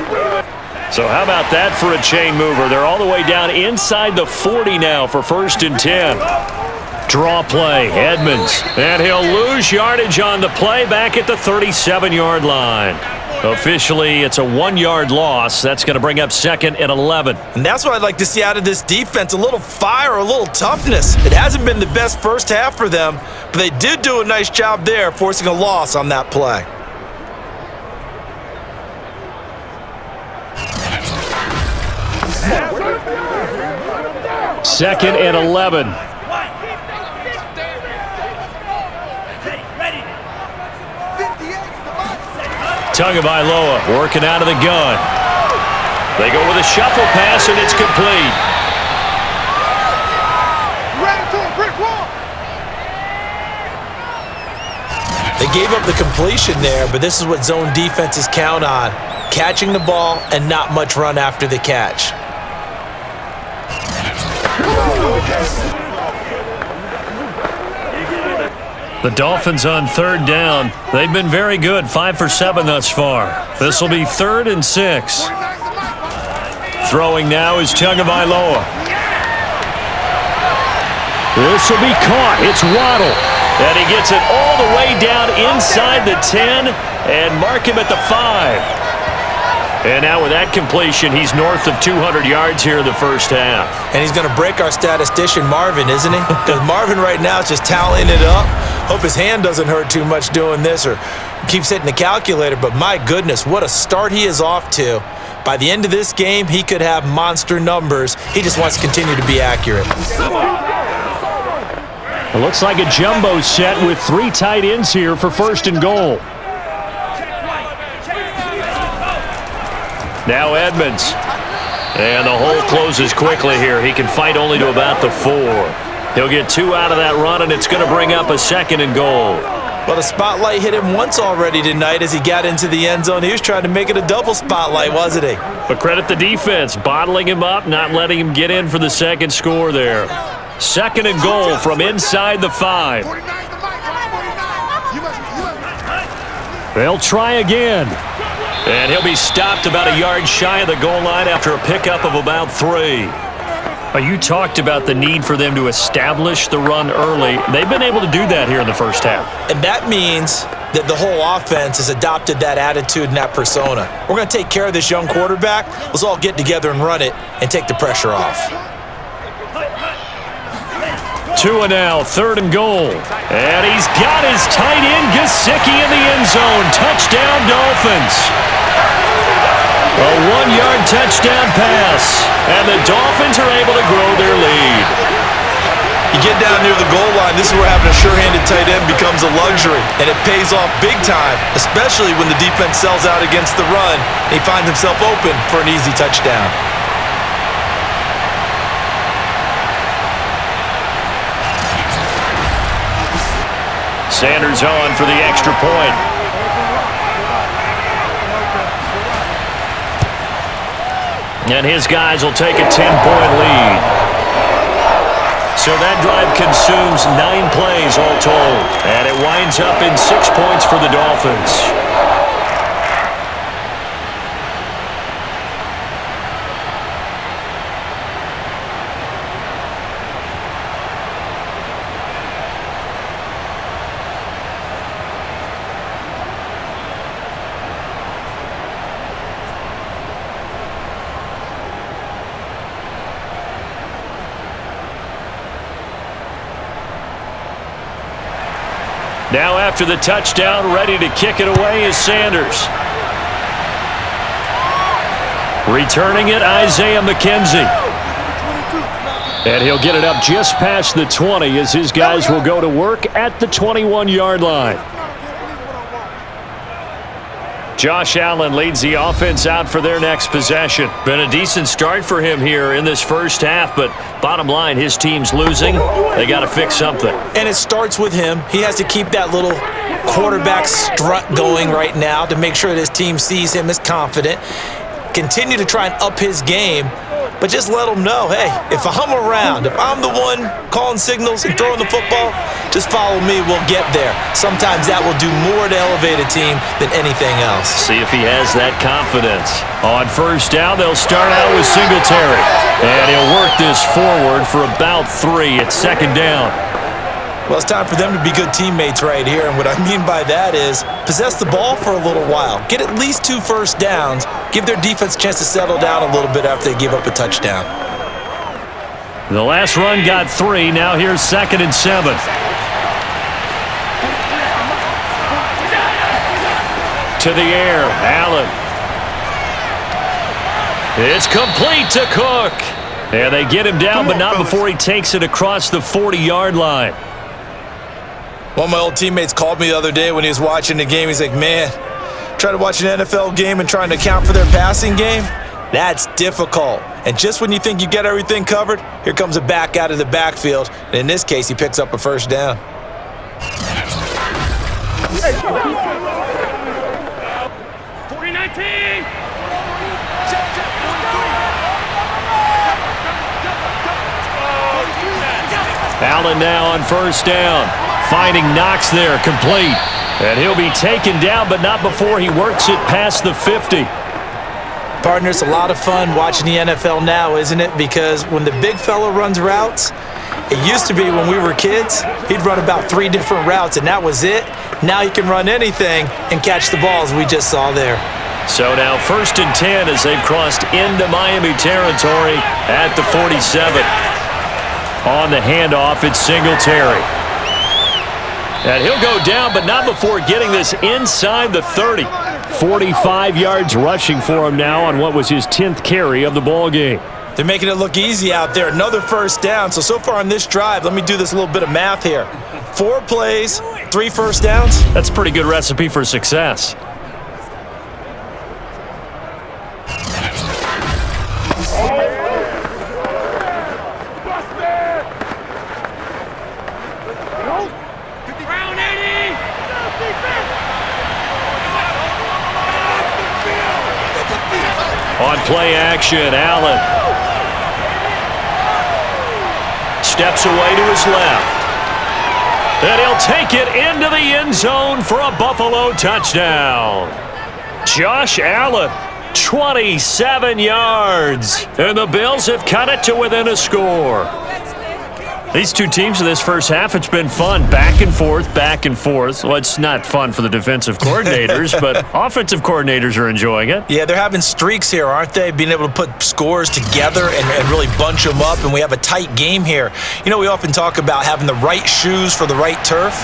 So how about that for a chain mover? They're all the way down inside the 40 now for 1st and 10. Draw play, Edmonds, and he'll lose yardage on the play back at the 37-yard line. Officially, it's a 1-yard loss. That's going to bring up 2nd and 11. And that's what I'd like to see out of this defense, a little fire, a little toughness. It hasn't been the best first half for them, but they did do a nice job there, forcing a loss on that play. Second and 11. Tagovailoa working out of the gun. They go with a shuffle pass, and it's complete. They gave up the completion there, but this is what zone defenses count on. Catching the ball and not much run after the catch. The Dolphins on 3rd down. They've been very good, 5 for 7 thus far. This will be 3rd and 6. Throwing now is Tagovailoa. This will be caught. It's Waddle. And he gets it all the way down inside the 10 and mark him at the 5. And now with that completion, he's north of 200 yards here in the first half. And he's going to break our statistician Marvin, isn't he? Because Marvin right now is just tallying it up. Hope his hand doesn't hurt too much doing this or keeps hitting the calculator. But my goodness, what a start he is off to. By the end of this game, he could have monster numbers. He just wants to continue to be accurate. It looks like a jumbo set with 3 tight ends here for 1st and goal. Now Edmonds. And the hole closes quickly here. He can fight only to about the 4. He'll get 2 out of that run, and it's going to bring up a 2nd and goal. Well, the spotlight hit him once already tonight as he got into the end zone. He was trying to make it a double spotlight, wasn't he? But credit the defense, bottling him up, not letting him get in for the 2nd score there. 2nd and goal from inside the 5. They'll try again. And he'll be stopped about a yard shy of the goal line after a pickup of about 3. You talked about the need for them to establish the run early. They've been able to do that here in the first half. And that means that the whole offense has adopted that attitude and that persona. We're going to take care of this young quarterback. Let's all get together and run it and take the pressure off. 2 and now, 3rd and goal. And he's got his tight end, Gesicki, in the end zone. Touchdown, Dolphins. A 1-yard touchdown pass. And the Dolphins are able to grow their lead. You get down near the goal line, this is where having a sure-handed tight end becomes a luxury. And it pays off big time, especially when the defense sells out against the run. And he finds himself open for an easy touchdown. Sanders on for the extra point. And his guys will take a 10-point lead. So that drive consumes 9 plays all told. And it winds up in 6 points for the Dolphins. Now after the touchdown, ready to kick it away is Sanders. Returning it, Isaiah McKenzie. And he'll get it up just past the 20 as his guys will go to work at the 21-yard line. Josh Allen leads the offense out for their next possession. Been a decent start for him here in this first half, but bottom line, his team's losing. They got to fix something. And it starts with him. He has to keep that little quarterback strut going right now to make sure that his team sees him as confident. Continue to try and up his game, but just let him know, hey, if I'm around, if I'm the one calling signals and throwing the football, just follow me, we'll get there. Sometimes that will do more to elevate a team than anything else. See if he has that confidence. On first down, they'll start out with Singletary. And he'll work this forward for about 3 at second down. Well, it's time for them to be good teammates right here, and what I mean by that is possess the ball for a little while. Get at least 2 first downs. Give their defense a chance to settle down a little bit after they give up a touchdown. The last run got 3. Now here's 2nd and 7. To the air, Allen. It's complete to Cook. And they get him down, but not before he takes it across the 40-yard line. One of my old teammates called me the other day when he was watching the game. He's like, man, trying to watch an NFL game and trying to account for their passing game, that's difficult. And just when you think you get everything covered, here comes a back out of the backfield. And in this case, he picks up a first down. Allen now on first down. Finding Knox there, complete. And he'll be taken down, but not before he works it past the 50. Partner, it's a lot of fun watching the NFL now, isn't it? Because when the big fella runs routes, it used to be when we were kids, he'd run about 3 different routes, and that was it. Now he can run anything and catch the balls we just saw there. So now 1st and 10 as they've crossed into Miami territory at the 47. On the handoff, it's Singletary. And he'll go down, but not before getting this inside the 30. 45 yards rushing for him now on what was his 10th carry of the ball game. They're making it look easy out there. Another first down. So far on this drive, let me do this little bit of math here. 4 plays, 3 first downs. That's a pretty good recipe for success. On play action, Allen steps away to his left. And he'll take it into the end zone for a Buffalo touchdown. Josh Allen, 27 yards. And the Bills have cut it to within a score. These two teams in this first half, it's been fun. Back and forth, back and forth. Well, it's not fun for the defensive coordinators, but offensive coordinators are enjoying it. Yeah, they're having streaks here, aren't they? Being able to put scores together and really bunch them up, and we have a tight game here. You know, we often talk about having the right shoes for the right turf.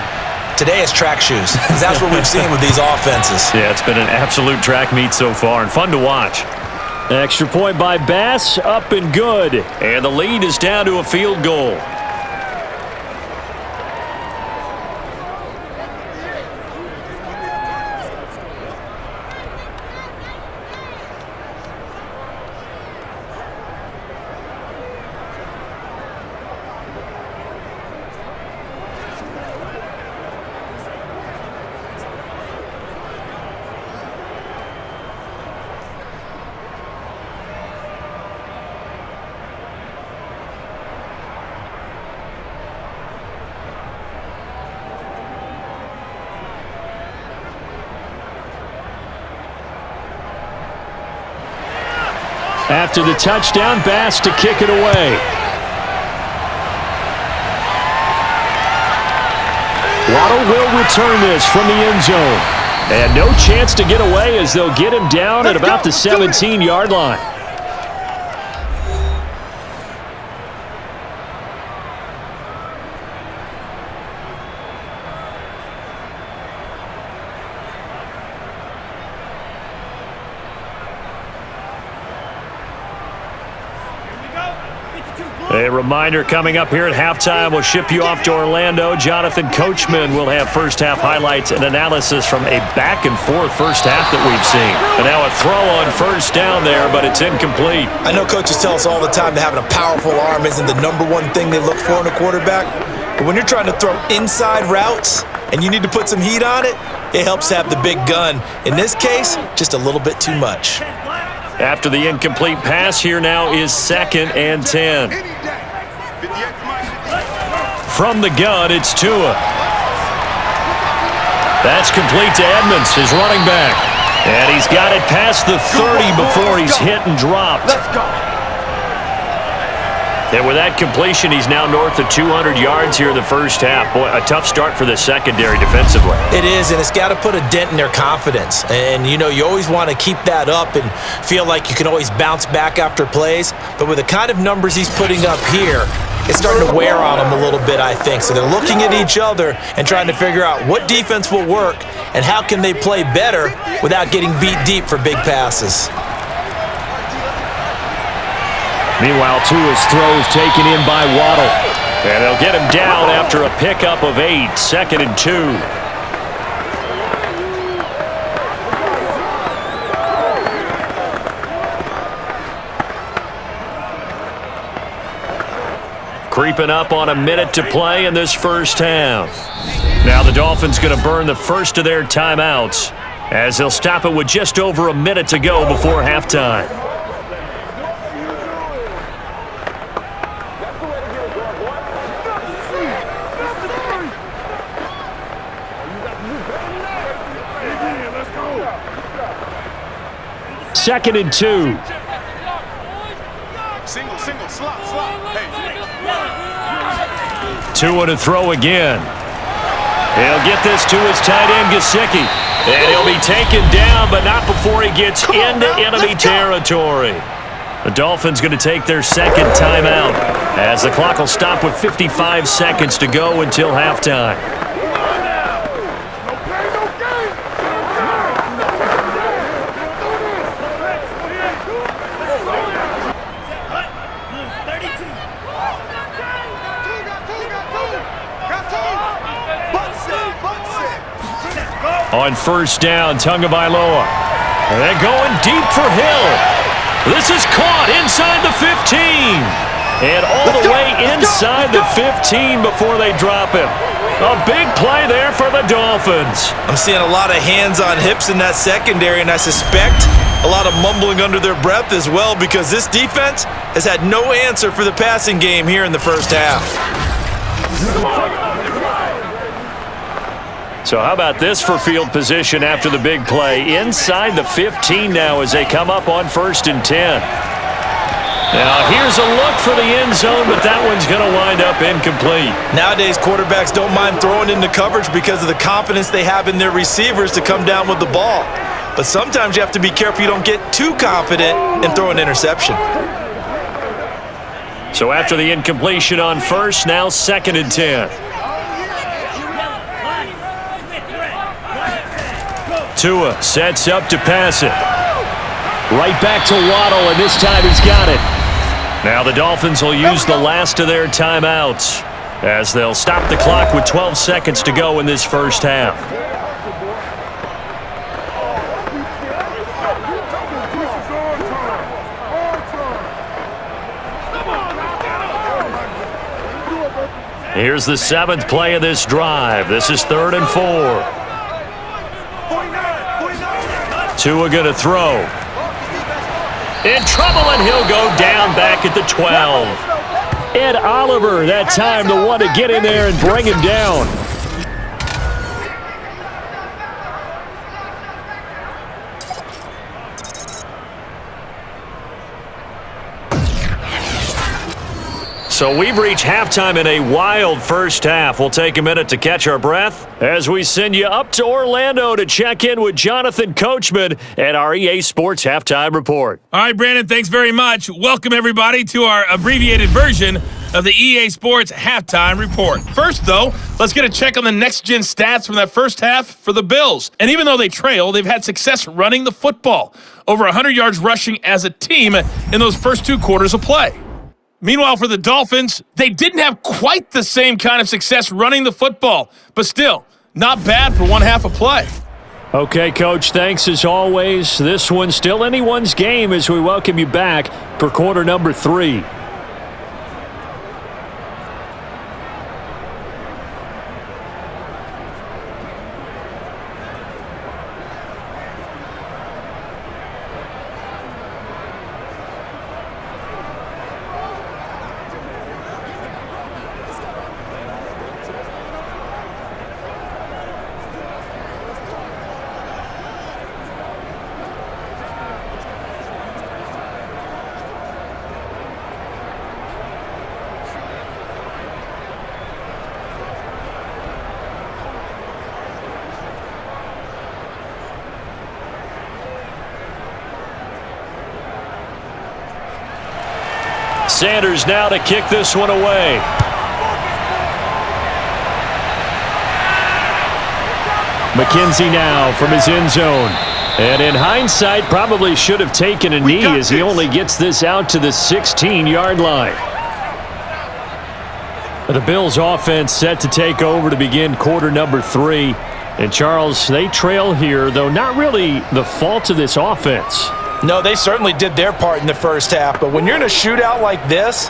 Today it's track shoes, because that's what we've seen with these offenses. Yeah, it's been an absolute track meet so far, and fun to watch. Extra point by Bass, up and good. And the lead is down to a field goal. After the touchdown, Bass to kick it away. Waddle will return this from the end zone. And no chance to get away as they'll get him down at about the 17-yard line. A reminder coming up here at halftime. We'll ship you off to Orlando. Jonathan Coachman will have first-half highlights and analysis from a back-and-forth first half that we've seen. And now a throw on first down there, but it's incomplete. I know coaches tell us all the time that having a powerful arm isn't the number one thing they look for in a quarterback. But when you're trying to throw inside routes and you need to put some heat on it, it helps to have the big gun. In this case, just a little bit too much. After the incomplete pass, here now is 2nd and 10. From the gun, it's Tua. That's complete to Edmonds, his running back. And he's got it past the 30 before he's hit and dropped. And with that completion, he's now north of 200 yards here in the first half. Boy, a tough start for the secondary defensively. It is, and it's got to put a dent in their confidence. And, you know, you always want to keep that up and feel like you can always bounce back after plays. But with the kind of numbers he's putting up here, it's starting to wear on them a little bit, I think. So they're looking at each other and trying to figure out what defense will work and how can they play better without getting beat deep for big passes. Meanwhile, Tua's throws taken in by Waddle. And they'll get him down after a pickup of 8, 2nd and 2. Creeping up on a minute to play in this first half. Now the Dolphins going to burn the first of their timeouts as they'll stop it with just over a minute to go before halftime. Second and 2. Single, slot. Hey. Tua to throw again. He'll get this to his tight end, Gesicki. And he'll be taken down, but not before he gets into enemy territory. The Dolphins going to take their second timeout as the clock will stop with 55 seconds to go until halftime. On first down, Tagovailoa. And they're going deep for Hill. This is caught inside the 15. And all the way inside the 15 before they drop him. A big play there for the Dolphins. I'm seeing a lot of hands on hips in that secondary, and I suspect a lot of mumbling under their breath as well because this defense has had no answer for the passing game here in the first half. So how about this for field position after the big play? Inside the 15 now as they come up on 1st and 10. Now here's a look for the end zone, but that one's going to wind up incomplete. Nowadays, quarterbacks don't mind throwing into coverage because of the confidence they have in their receivers to come down with the ball. But sometimes you have to be careful you don't get too confident and throw an interception. So after the incompletion on first, now 2nd and 10. Tua sets up to pass it. Right back to Waddle, and this time he's got it. Now the Dolphins will use the last of their timeouts as they'll stop the clock with 12 seconds to go in this first half. Here's the 7th play of this drive. This is 3rd and 4. Tua going to throw. In trouble, and he'll go down back at the 12. Ed Oliver, that time the one to get in there and bring him down. So we've reached halftime in a wild first half. We'll take a minute to catch our breath as we send you up to Orlando to check in with Jonathan Coachman at our EA Sports Halftime Report. All right, Brandon, thanks very much. Welcome, everybody, to our abbreviated version of the EA Sports Halftime Report. First, though, let's get a check on the next-gen stats from that first half for the Bills. And even though they trail, they've had success running the football. Over 100 yards rushing as a team in those first 2 quarters of play. Meanwhile, for the Dolphins, they didn't have quite the same kind of success running the football, but still, not bad for one half of play. Okay, Coach, thanks as always. This one's still anyone's game as we welcome you back for quarter number 3. Sanders now to kick this one away. McKenzie now from his end zone. And in hindsight, probably should have taken a knee as he only gets this out to the 16-yard line. The Bills offense set to take over to begin quarter number 3. And Charles, they trail here, though not really the fault of this offense. No, they certainly did their part in the first half, but when you're in a shootout like this,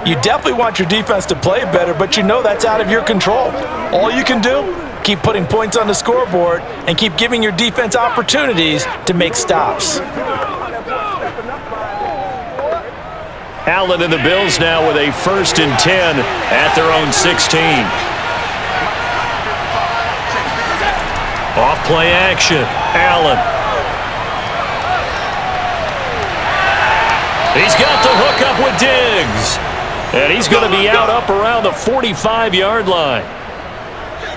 you definitely want your defense to play better, but you know that's out of your control. All you can do, keep putting points on the scoreboard and keep giving your defense opportunities to make stops. Allen and the Bills now with a 1st and 10 at their own 16. Off play action, Allen. He's got the hook up with Diggs. And he's going to be out up around the 45-yard line.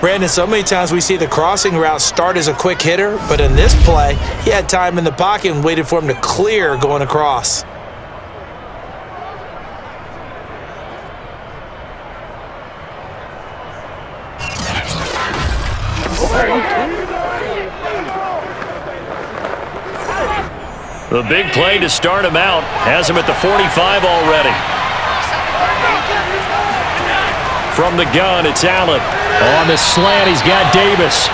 Brandon, so many times we see the crossing route start as a quick hitter, but in this play, he had time in the pocket and waited for him to clear going across. The big play to start him out has him at the 45 already. From the gun, it's Allen. On the slant, he's got Davis.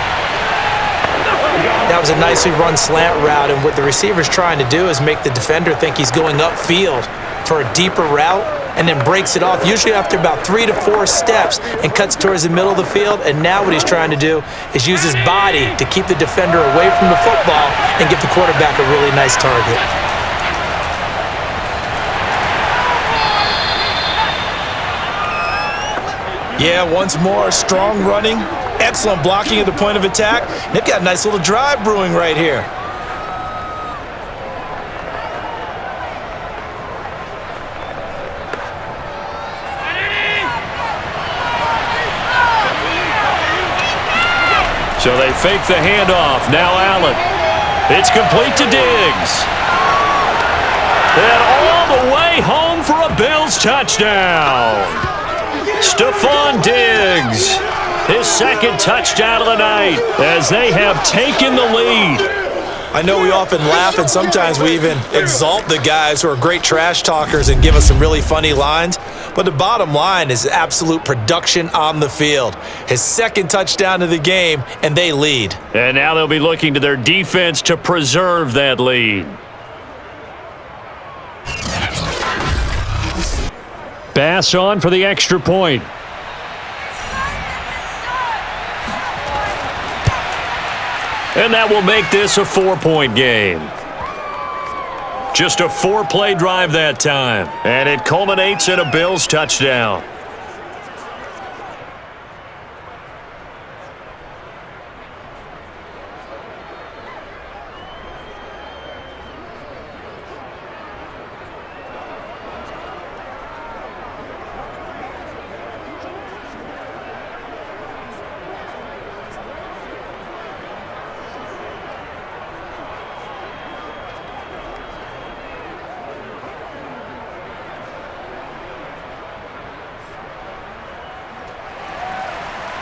That was a nicely run slant route, and what the receiver's trying to do is make the defender think he's going upfield for a deeper route and then breaks it off, usually after about 3 to 4 steps, and cuts towards the middle of the field. And now what he's trying to do is use his body to keep the defender away from the football and give the quarterback a really nice target. Yeah, once more, strong running, excellent blocking at the point of attack. They've got a nice little drive brewing right here. So they fake the handoff. Now Allen. It's complete to Diggs. And all the way home for a Bills touchdown. Stephon Diggs, his 2nd touchdown of the night as they have taken the lead. I know we often laugh and sometimes we even exalt the guys who are great trash talkers and give us some really funny lines. But the bottom line is absolute production on the field. His 2nd touchdown of the game, and they lead. And now they'll be looking to their defense to preserve that lead. Pass on for the extra point. And that will make this a 4-point game. Just a 4-play drive that time. And it culminates in a Bills touchdown.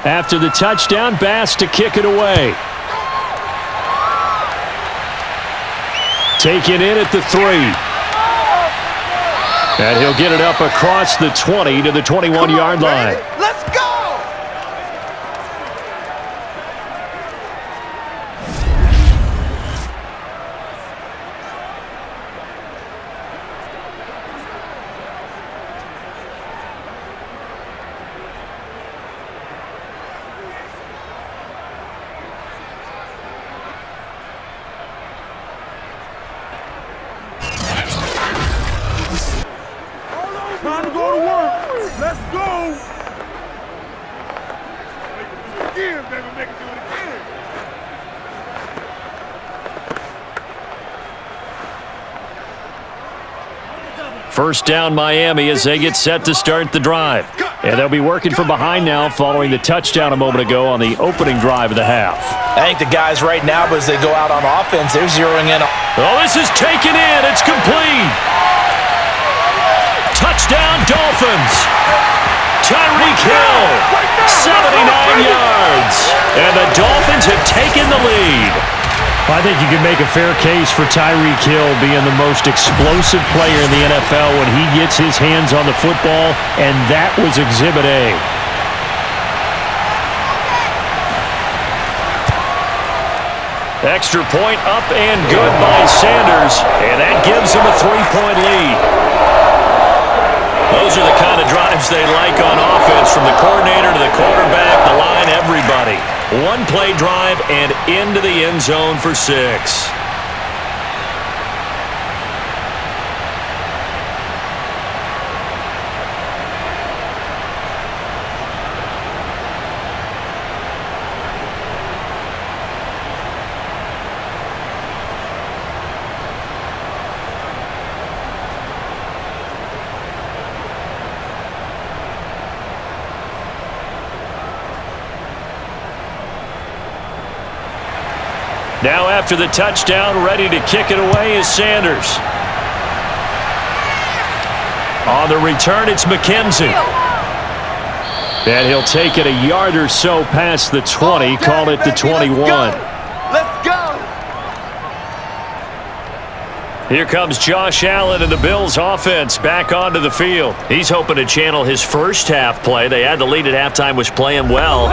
After the touchdown, Bass to kick it away. Taken in at the 3. And he'll get it up across the 20 to the 21-yard line. Let's go! Time to go to work. Let's go. Again, baby, make it do it again. First down Miami as they get set to start the drive. And they'll be working from behind now following the touchdown a moment ago on the opening drive of the half. I think the guys right now, but as they go out on offense, they're zeroing in. Oh, this is taken in. It's complete. Touchdown Dolphins. Tyreek Hill, 79 yards. And the Dolphins have taken the lead. I think you can make a fair case for Tyreek Hill being the most explosive player in the NFL when he gets his hands on the football, and that was Exhibit A. Extra point up and good by Sanders, and that gives him a 3-point lead. Those are the kind of drives they like on offense, from the coordinator to the quarterback, the line, everybody. One-play drive and into the end zone for 6. Now after the touchdown, ready to kick it away is Sanders. On the return, it's McKenzie. And he'll take it a yard or so past the 20, call it the 21. Let's go! Here comes Josh Allen and the Bills offense back onto the field. He's hoping to channel his first half play. They had the lead at halftime, was playing well.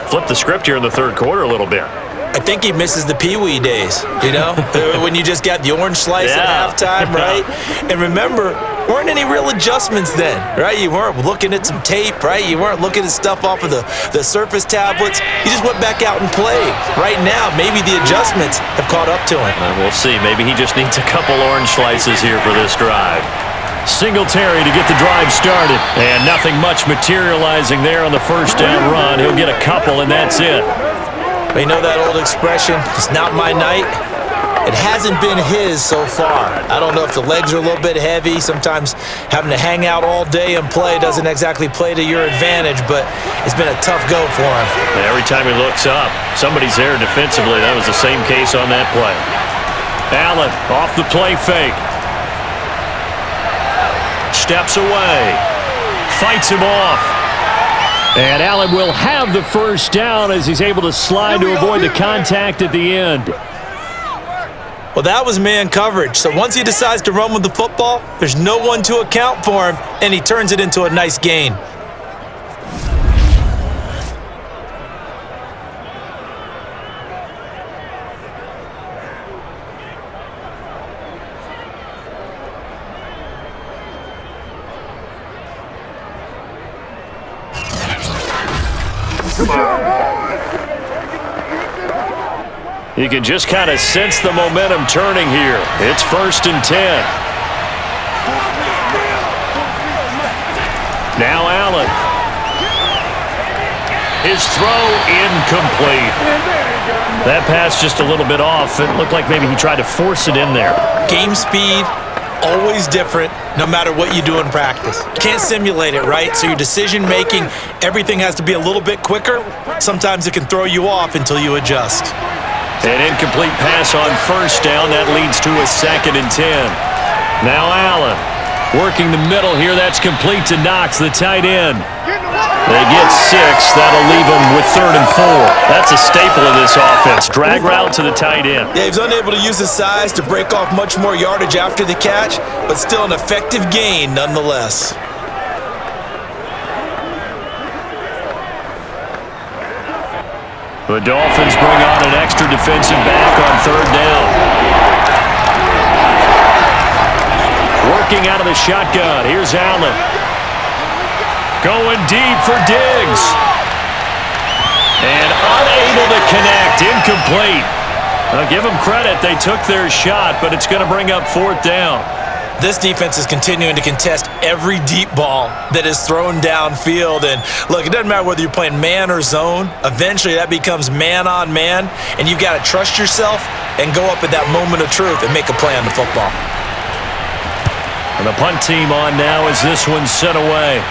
Flip the script here in the third quarter a little bit. I think he misses the Pee-wee days, you know, when you just got the orange slice at halftime, right? And remember, weren't any real adjustments then, right? You weren't looking at some tape, right? You weren't looking at stuff off of the Surface tablets. You just went back out and played. Right now, maybe the adjustments have caught up to him. We'll see. Maybe he just needs a couple orange slices here for this drive. Singletary to get the drive started. And nothing much materializing there on the first down run. He'll get a couple, and that's it. You know that old expression, it's not my night? It hasn't been his so far. I don't know if the legs are a little bit heavy. Sometimes having to hang out all day and play doesn't exactly play to your advantage, but it's been a tough go for him. Every time he looks up, somebody's there defensively. That was the same case on that play. Allen off the play fake. Steps away. Fights him off. And Allen will have the first down as he's able to slide to avoid the contact at the end. Well, that was man coverage. So once he decides to run with the football, there's no one to account for him, and he turns it into a nice gain. You can just kind of sense the momentum turning here. It's 1st and 10. Now Allen. His throw incomplete. That pass just a little bit off. It looked like maybe he tried to force it in there. Game speed, always different, no matter what you do in practice. Can't simulate it, right? So your decision making, everything has to be a little bit quicker. Sometimes it can throw you off until you adjust. An incomplete pass on first down. That leads to a 2nd and 10. Now Allen working the middle here. That's complete to Knox, the tight end. They get 6. That'll leave them with 3rd and 4. That's a staple of this offense. Drag route to the tight end. Yeah, he was unable to use his size to break off much more yardage after the catch, but still an effective gain nonetheless. The Dolphins bring on an extra defensive back on 3rd down. Working out of the shotgun. Here's Allen. Going deep for Diggs. And unable to connect. Incomplete. I'll give them credit. They took their shot, but it's going to bring up 4th down. This defense is continuing to contest every deep ball that is thrown downfield. And look, it doesn't matter whether you're playing man or zone. Eventually, that becomes man on man, and you've got to trust yourself and go up at that moment of truth and make a play on the football. And the punt team on now as this one's sent away.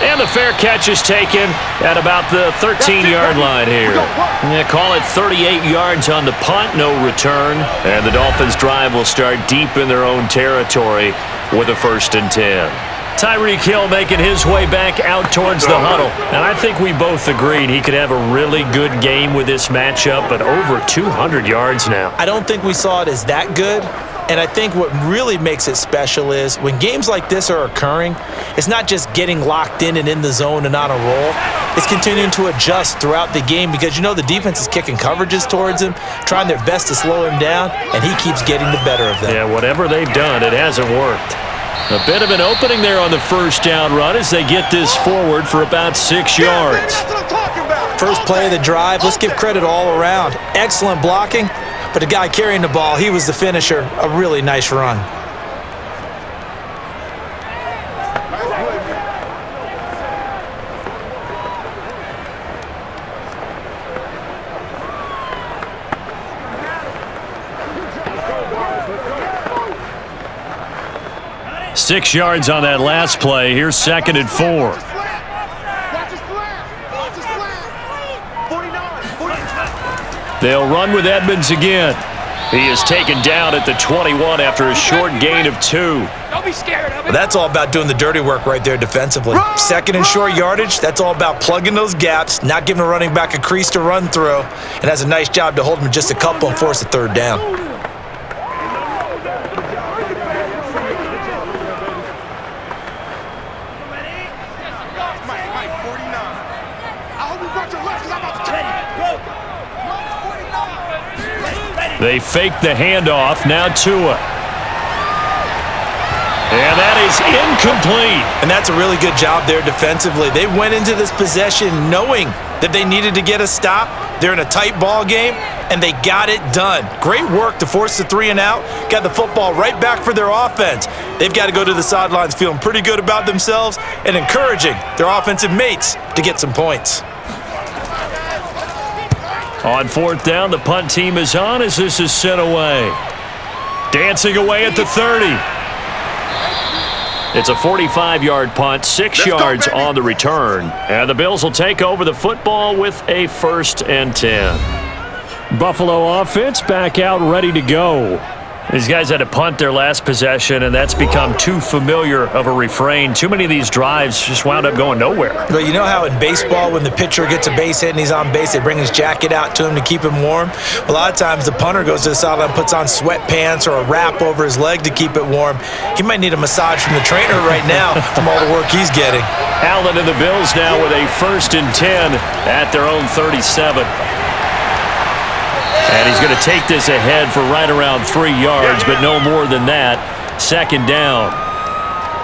And the fair catch is taken at about the 13-yard line here. Yeah, call it 38 yards on the punt, no return. And the Dolphins' drive will start deep in their own territory with a 1st and 10. Tyreek Hill making his way back out towards the huddle. And I think we both agreed he could have a really good game with this matchup, but over 200 yards now. I don't think we saw it as that good. And I think what really makes it special is when games like this are occurring, it's not just getting locked in and in the zone and on a roll. It's continuing to adjust throughout the game because, you know, the defense is kicking coverages towards him, trying their best to slow him down, and he keeps getting the better of them. Yeah, whatever they've done, it hasn't worked. A bit of an opening there on the 1st down run as they get this forward for about 6 yards. That's what I'm talking about. First play of the drive, let's give credit all around. Excellent blocking. But the guy carrying the ball, he was the finisher. A really nice run. – 6 yards on that last play. Here's 2nd and 4. Watch his flat. Watch his flat. 49. They'll run with Edmonds again. He is taken down at the 21 after a short gain of 2. Don't be scared of it. That's all about doing the dirty work right there defensively. 2nd and short yardage, that's all about plugging those gaps, not giving a running back a crease to run through, and has a nice job to hold him just a couple and force a 3rd down. They fake the handoff. Now Tua. And that is incomplete. And that's a really good job there defensively. They went into this possession knowing that they needed to get a stop. They're in a tight ball game, and they got it done. Great work to force the 3 and out. Got the football right back for their offense. They've got to go to the sidelines feeling pretty good about themselves and encouraging their offensive mates to get some points. On 4th down, the punt team is on as this is sent away. Dancing away at the 30. It's a 45-yard punt, 6 yards on the return. And the Bills will take over the football with a 1st and 10. Buffalo offense back out ready to go. These guys had to punt their last possession, and that's become too familiar of a refrain. Too many of these drives just wound up going nowhere. But you know how in baseball, when the pitcher gets a base hit and he's on base, they bring his jacket out to him to keep him warm? A lot of times the punter goes to the sideline, puts on sweatpants or a wrap over his leg to keep it warm. He might need a massage from the trainer right now from all the work he's getting. Allen and the Bills now with a 1st and 10 at their own 37. And he's going to take this ahead for right around 3 yards, but no more than that. 2nd down.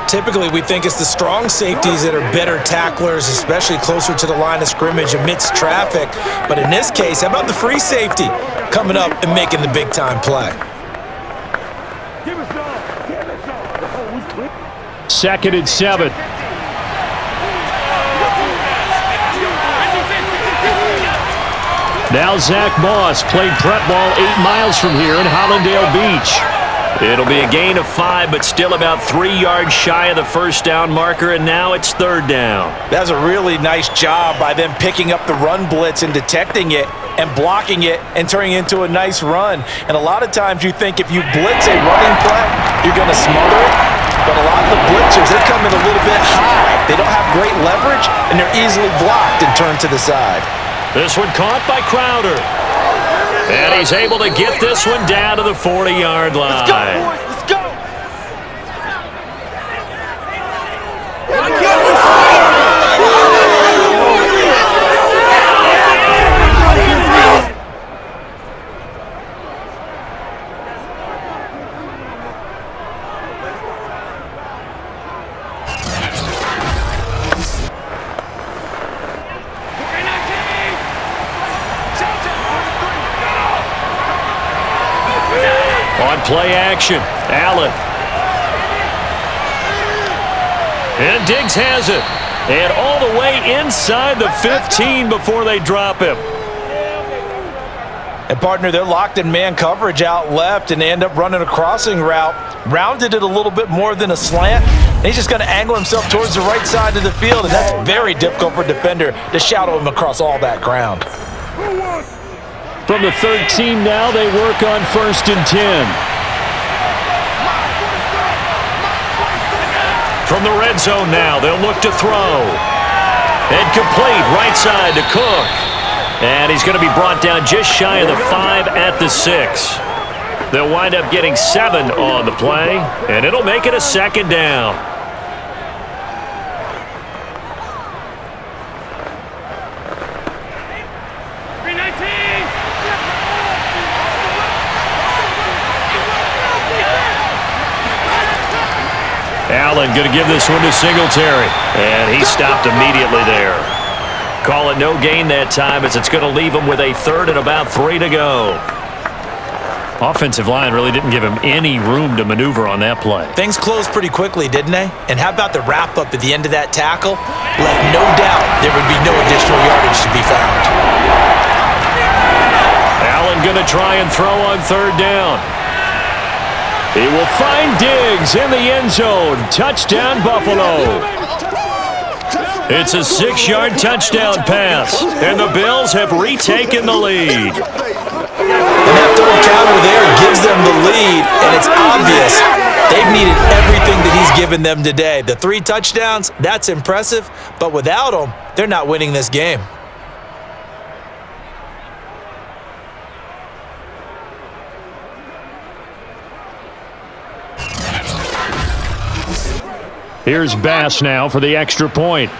Typically, we think it's the strong safeties that are better tacklers, especially closer to the line of scrimmage amidst traffic. But in this case, how about the free safety coming up and making the big-time play? 2nd and 7. Now Zach Moss played prep ball 8 miles from here in Hollandale Beach. It'll be a gain of 5, but still about 3 yards shy of the 1st down marker, and now it's 3rd down. That's a really nice job by them picking up the run blitz and detecting it and blocking it and turning it into a nice run. And a lot of times you think if you blitz a running play, you're going to smother it. but a lot of the blitzers, they come in a little bit high. They don't have great leverage, and they're easily blocked and turned to the side. This one caught by Crowder. And he's able to get this one down to the 40-yard line. Let's go, boys. Let's go. On play action, Allen. And Diggs has it. And all the way inside the 15 before they drop him. And, partner, they're locked in man coverage out left, and they end up running a crossing route. Rounded it a little bit more than a slant. And he's just going to angle himself towards the right side of the field, and that's very difficult for a defender to shadow him across all that ground. From the 13 now, they work on 1st and 10. From the red zone now, they'll look to throw. And complete, right side to Cook. And he's going to be brought down just shy of the 5 at the 6. They'll wind up getting 7 on the play, and it'll make it a 2nd down. Allen going to give this one to Singletary. And he stopped immediately there. Call it no gain that time, as it's going to leave him with a 3rd and about 3 to go. Offensive line really didn't give him any room to maneuver on that play. Things closed pretty quickly, didn't they? And how about the wrap-up at the end of that tackle? Left no doubt there would be no additional yardage to be found. Allen going to try and throw on 3rd down. He will find Diggs in the end zone. Touchdown, Buffalo. It's a 6-yard touchdown pass, and the Bills have retaken the lead. And that 3rd counter there gives them the lead, and it's obvious they've needed everything that he's given them today. The 3 touchdowns, that's impressive, but without him, they're not winning this game. Here's Bass now for the extra point.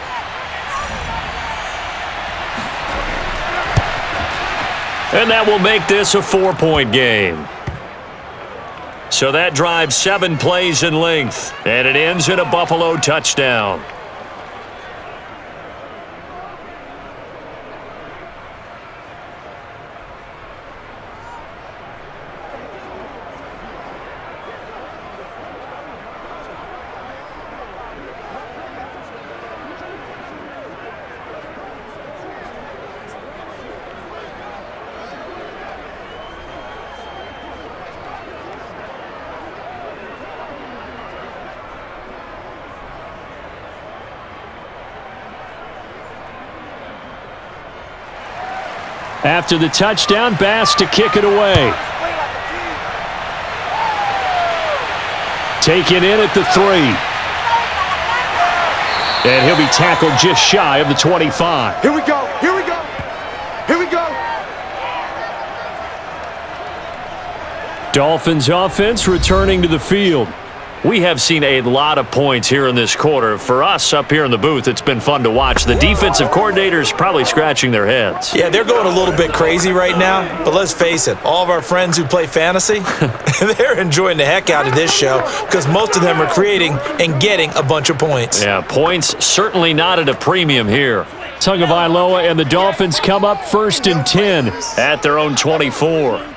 And that will make this a 4-point game. So that drives 7 plays in length, and it ends in a Buffalo touchdown. After the touchdown, Bass to kick it away. Taken in at the 3. And he'll be tackled just shy of the 25. Here we go. Here we go. Here we go. Dolphins offense returning to the field. We have seen a lot of points here in this quarter. For us up here in the booth, it's been fun to watch. The defensive coordinators probably scratching their heads. Yeah, they're going a little bit crazy right now, but let's face it, all of our friends who play fantasy, they're enjoying the heck out of this show because most of them are creating and getting a bunch of points. Yeah, points certainly not at a premium here. Tagovailoa and the Dolphins come up 1st and 10 at their own 24.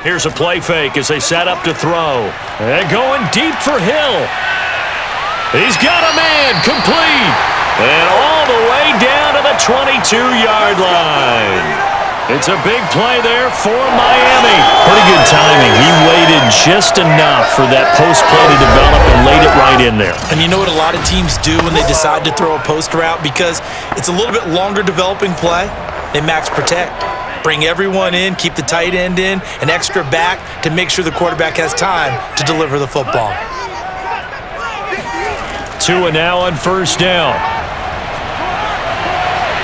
Here's a play fake as they set up to throw. And going deep for Hill. He's got a man, complete. And all the way down to the 22-yard line. It's a big play there for Miami. Pretty good timing. He waited just enough for that post play to develop and laid it right in there. And you know what a lot of teams do when they decide to throw a post route? Because it's a little bit longer developing play, they max protect. Bring everyone in, keep the tight end in, an extra back to make sure the quarterback has time to deliver the football. Tua now on first down.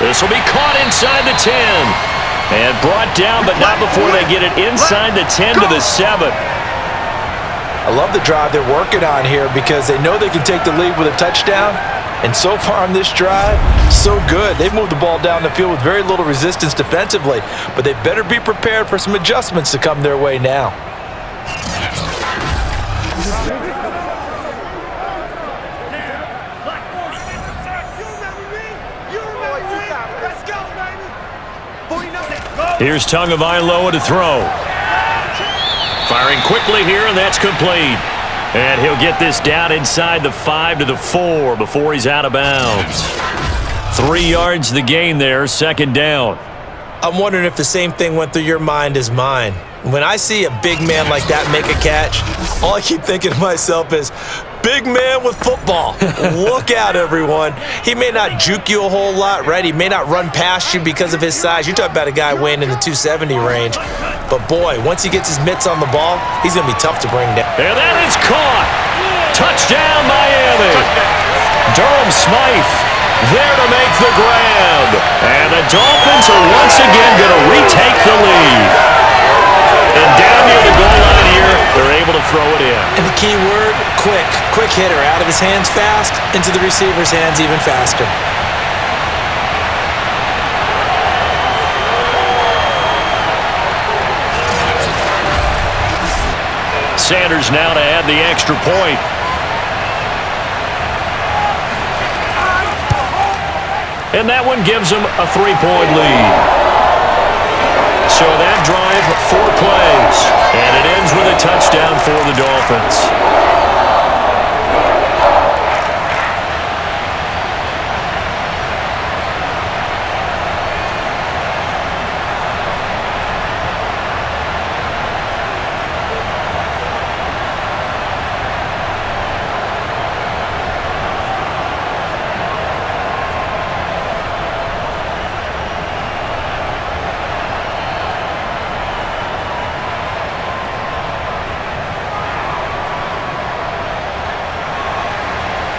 This will be caught inside the 10. And brought down, but not before they get it inside the 10 to the 7. I love the drive they're working on here because they know they can take the lead with a touchdown. And so far on this drive, so good. They've moved the ball down the field with very little resistance defensively, but they better be prepared for some adjustments to come their way now. Here's Tagovailoa to throw. Firing quickly here, and that's complete. And he'll get this down inside the 5 to the 4 before he's out of bounds. 3 yards the gain there, second down. I'm wondering if the same thing went through your mind as mine. When I see a big man like that make a catch, all I keep thinking to myself is, big man with football. Look out, everyone. He may not juke you a whole lot, right? He may not run past you because of his size. You're talking about a guy weighing in the 270 range. But, boy, once he gets his mitts on the ball, he's going to be tough to bring down. And that is caught. Touchdown, Miami. Durham Smythe there to make the grab. And the Dolphins are once again going to retake the lead. And down near the goal line here, they're able to throw it in. And the key word, quick. Quick hitter. Out of his hands fast, into the receiver's hands even faster. Sanders now to add the extra point. And that one gives them a 3-point lead. So that drive, 4 plays, and it ends with a touchdown for the Dolphins.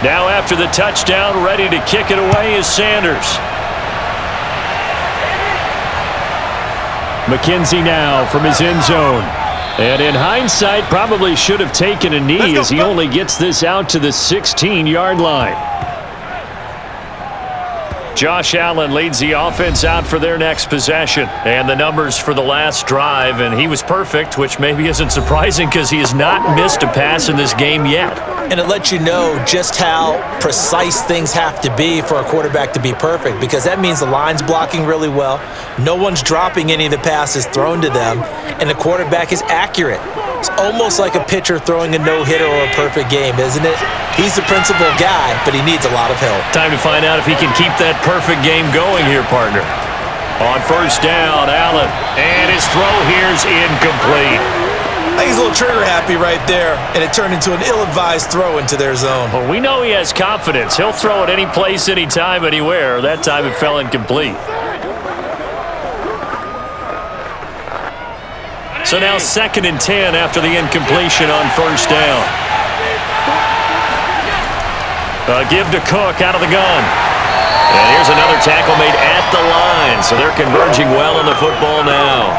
Now after the touchdown, ready to kick it away is Sanders. McKenzie now from his end zone. And in hindsight, probably should have taken a knee as he only gets this out to the 16-yard line. Josh Allen leads the offense out for their next possession. And the numbers for the last drive, and he was perfect, which maybe isn't surprising because he has not missed a pass in this game yet. And it lets you know just how precise things have to be for a quarterback to be perfect, because that means the line's blocking really well, no one's dropping any of the passes thrown to them, and the quarterback is accurate. It's almost like a pitcher throwing a no-hitter or a perfect game, isn't it? He's the principal guy, but he needs a lot of help. Time to find out if he can keep that perfect game going here, partner. On first down, Allen, and his throw here's incomplete. I think he's a little trigger happy right there, and it turned into an ill-advised throw into their zone. Well, we know he has confidence. He'll throw it any place, anytime, anywhere. That time it fell incomplete. So now 2nd and 10 after the incompletion on first down. Give to Cook out of the gun. And here's another tackle made at the line, so they're converging well on the football now.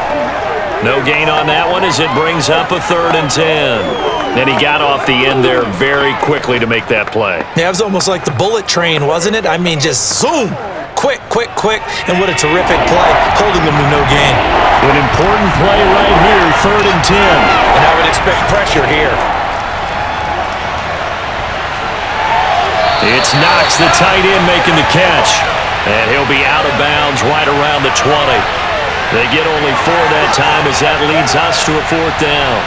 No gain on that one as it brings up a 3rd and 10. And he got off the end there very quickly to make that play. Yeah, it was almost like the bullet train, wasn't it? I mean, just zoom. Quick, quick, quick. And what a terrific play, holding them to no gain. An important play right here, 3rd and 10. And I would expect pressure here. It's Knox, the tight end, making the catch. And he'll be out of bounds right around the 20. They get only 4 that time as that leads us to a 4th down.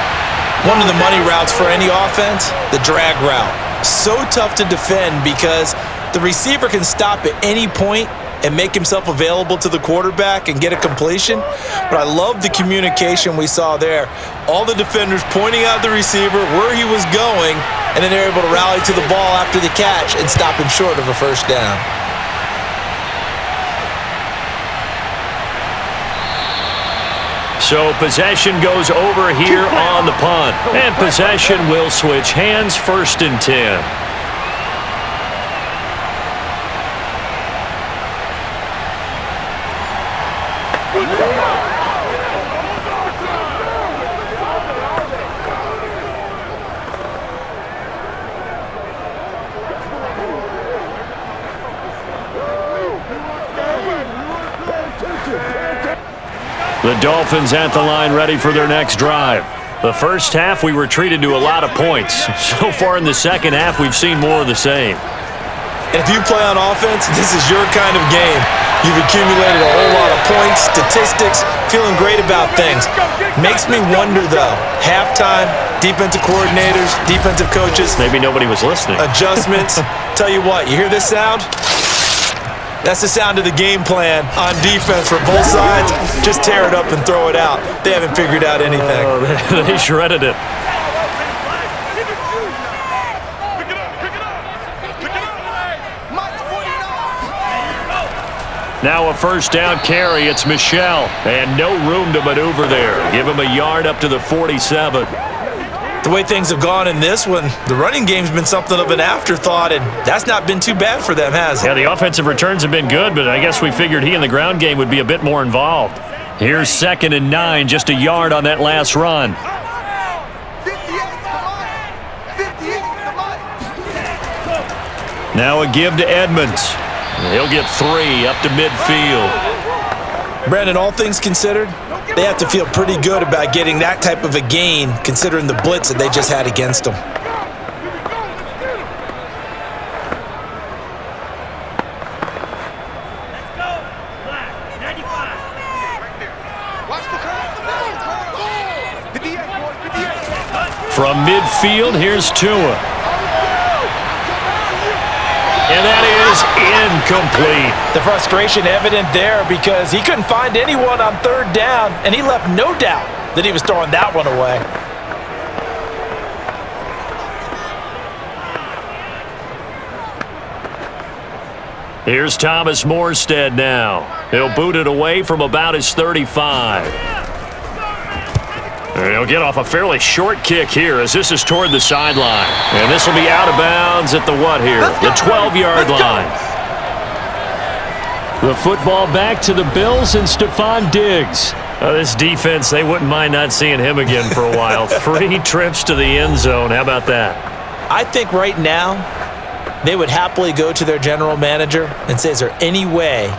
One of the money routes for any offense, the drag route. So tough to defend because the receiver can stop at any point and make himself available to the quarterback and get a completion. But I love the communication we saw there. All the defenders pointing out the receiver, where he was going, and then they're able to rally to the ball after the catch and stop him short of a first down. So possession goes over here on the punt. And possession will switch hands, 1st and 10. The Dolphins at the line ready for their next drive. The first half, we were treated to a lot of points. So far in the second half, we've seen more of the same. If you play on offense, this is your kind of game. You've accumulated a whole lot of points, statistics, feeling great about things. Makes me wonder, though, halftime, defensive coordinators, defensive coaches. Maybe nobody was listening. Adjustments. Tell you what, you hear this sound? That's the sound of the game plan on defense for both sides. Just tear it up and throw it out. They haven't figured out anything. Oh, they shredded it. Now a first down carry. It's Michelle. And no room to maneuver there. Give him a yard up to the 47. The way things have gone in this one, the running game's been something of an afterthought, and that's not been too bad for them, has it? Yeah, the offensive returns have been good, but I guess we figured he in the ground game would be a bit more involved. Here's 2nd and 9, just a yard on that last run. 58 Now a give to Edmonds. He'll get 3 up to midfield. Brandon, all things considered, they have to feel pretty good about getting that type of a gain, considering the blitz that they just had against them. Let's go. Black. 95. Watch the curve. 58, boys, 58. From midfield, here's Tua. And that is incomplete. The frustration evident there because he couldn't find anyone on 3rd down, and he left no doubt that he was throwing that one away. Here's Thomas Morstead now. He'll boot it away from about his 35. And he'll get off a fairly short kick here as this is toward the sideline. And this will be out of bounds at the what here? The 12-yard line. The football back to the Bills and Stephon Diggs. This defense, they wouldn't mind not seeing him again for a while. 3 trips to the end zone. How about that? I think right now they would happily go to their general manager and say, is there any way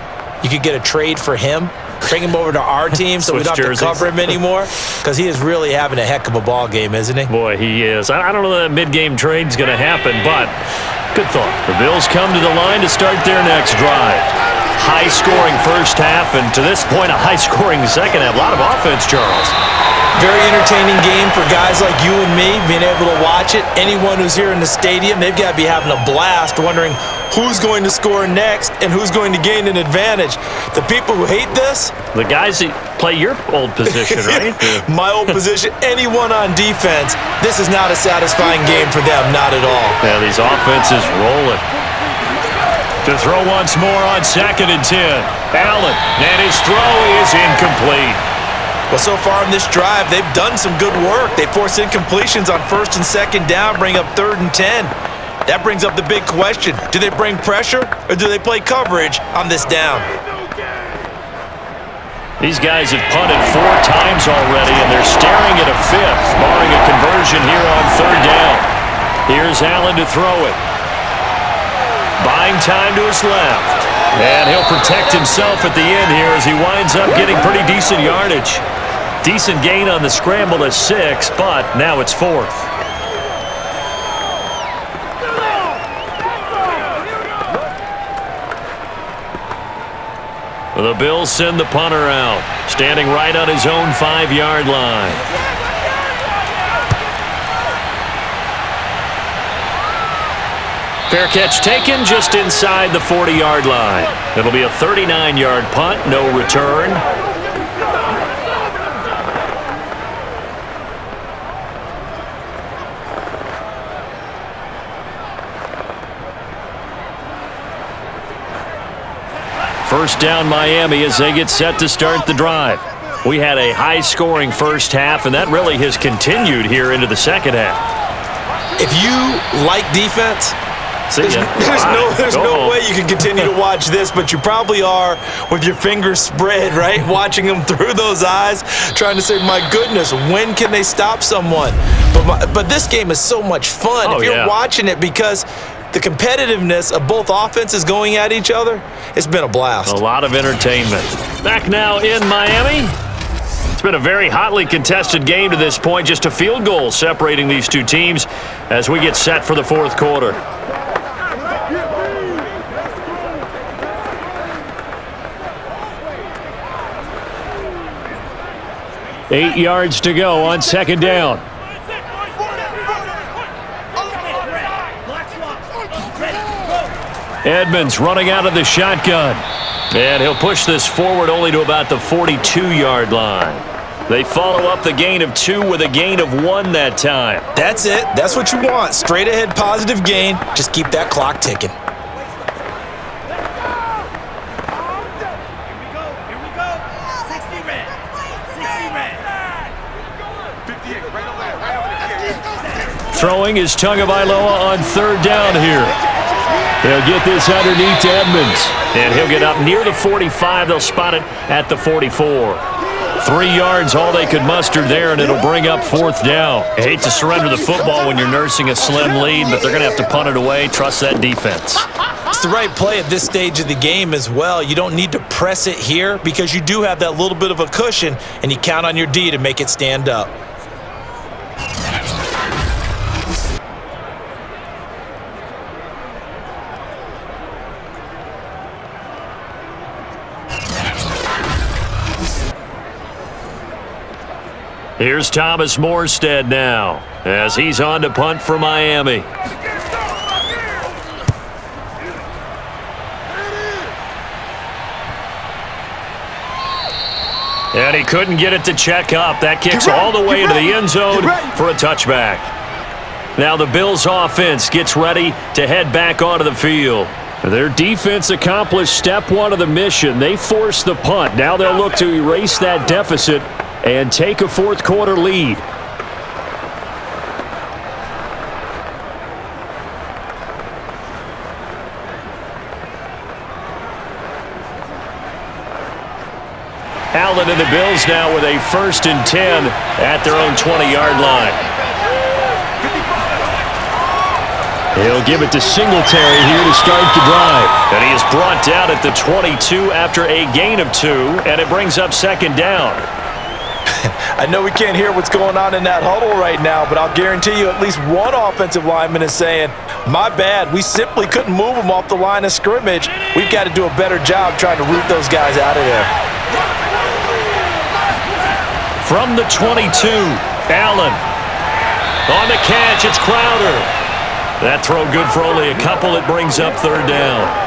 you could get a trade for him? Bring him over to our team so we don't have to cover him anymore? Because he is really having a heck of a ball game, isn't he? Boy, he is. I don't know that mid-game trade's going to happen, but good thought. The Bills come to the line to start their next drive. High-scoring first half, and to this point, a high-scoring second half. A lot of offense, Charles. Very entertaining game for guys like you and me, being able to watch it. Anyone who's here in the stadium, they've got to be having a blast wondering who's going to score next and who's going to gain an advantage. The people who hate this, the guys that play your old position, right? My old position, anyone on defense, this is not a satisfying game for them, not at all. Yeah, these offenses rolling. To throw once more on 2nd and 10. Allen, and his throw is incomplete. Well, so far in this drive, they've done some good work. They forced incompletions on 1st and 2nd down, bring up 3rd and 10. That brings up the big question. Do they bring pressure or do they play coverage on this down? These guys have punted 4 times already, and they're staring at a 5th, barring a conversion here on 3rd down. Here's Allen to throw it. Buying time to his left. And he'll protect himself at the end here as he winds up getting pretty decent yardage. Decent gain on the scramble to 6, but now it's 4th. The Bills send the punter out, standing right on his own 5-yard line. Fair catch taken just inside the 40-yard line. It'll be a 39-yard punt, no return. First down Miami as they get set to start the drive. We had a high-scoring first half, and that really has continued here into the second half. If you like defense, there's no way you can continue to watch this, but you probably are with your fingers spread, right? Watching them through those eyes, trying to say, my goodness, when can they stop someone? But this game is so much fun if you're watching it, because the competitiveness of both offenses going at each other, it's been a blast. A lot of entertainment. Back now in Miami. It's been a very hotly contested game to this point. Just a field goal separating these two teams as we get set for the fourth quarter. Eight yards to go on second down. Edmonds running out of the shotgun. And he'll push this forward only to about the 42-yard line. They follow up the gain of 2 with a gain of 1 that time. That's it. That's what you want. Straight ahead positive gain. Just keep that clock ticking. Here we go. 60 red. 60 red. Throwing is Tagovailoa on third down here. They'll get this underneath to Edmonds. And he'll get up near the 45. They'll spot it at the 44. 3 yards, all they could muster there, and it'll bring up fourth down. I hate to surrender the football when you're nursing a slim lead, but they're going to have to punt it away. Trust that defense. It's the right play at this stage of the game as well. You don't need to press it here because you do have that little bit of a cushion, and you count on your D to make it stand up. Here's Thomas Morstead now as he's on to punt for Miami. And he couldn't get it to check up. That kicks all the way into the end zone for a touchback. Now the Bills offense gets ready to head back onto the field. Their defense accomplished step 1 of the mission. They forced the punt. Now they'll look to erase that deficit and take a fourth quarter lead. Allen and the Bills now with a 1st and 10 at their own 20-yard line. He'll give it to Singletary here to start the drive. And he is brought down at the 22 after a gain of 2, and it brings up second down. I know we can't hear what's going on in that huddle right now, but I'll guarantee you at least one offensive lineman is saying, my bad, we simply couldn't move them off the line of scrimmage. We've got to do a better job trying to root those guys out of there. From the 22, Allen. On the catch, it's Crowder. That throw good for only a couple. It brings up third down.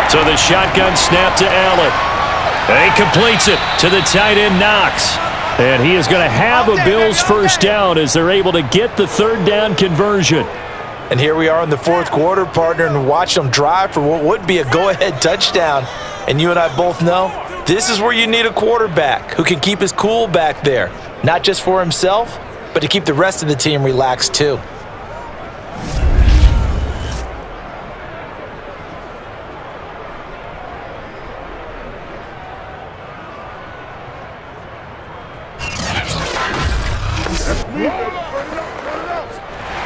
So the shotgun snap to Allen. And he completes it to the tight end, Knox. And he is going to have a Bills first down as they're able to get the third down conversion. And here we are in the fourth quarter, partner, and watch them drive for what would be a go-ahead touchdown. And you and I both know this is where you need a quarterback who can keep his cool back there, not just for himself, but to keep the rest of the team relaxed too.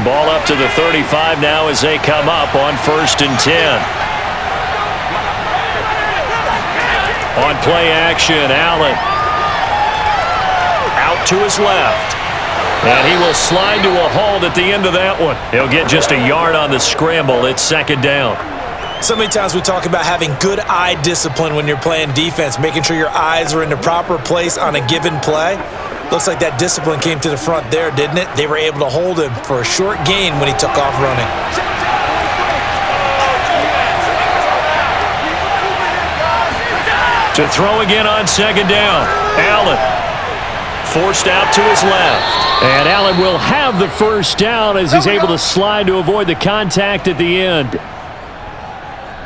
Ball up to the 35 now as they come up on 1st and 10. On play action, Allen. Out to his left. And he will slide to a halt at the end of that one. He'll get just a yard on the scramble. It's second down. So many times we talk about having good eye discipline when you're playing defense, making sure your eyes are in the proper place on a given play. Looks like that discipline came to the front there, didn't it? They were able to hold him for a short gain when he took off running. To throw again on second down. Allen forced out to his left. And Allen will have the first down as he's able to slide to avoid the contact at the end.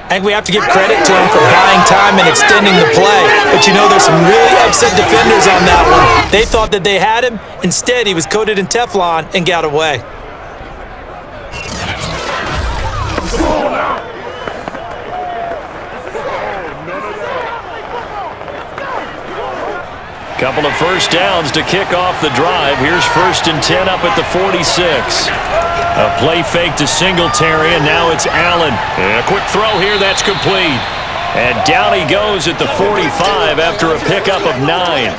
I think we have to give credit to him for buying time and extending the play. But you know, there's some really upset defenders on that one. They thought that they had him. Instead, he was coated in Teflon and got away. Couple of first downs to kick off the drive. Here's 1st and 10 up at the 46. A play fake to Singletary, and now it's Allen. And a quick throw here, that's complete. And down he goes at the 45 after a pickup of 9.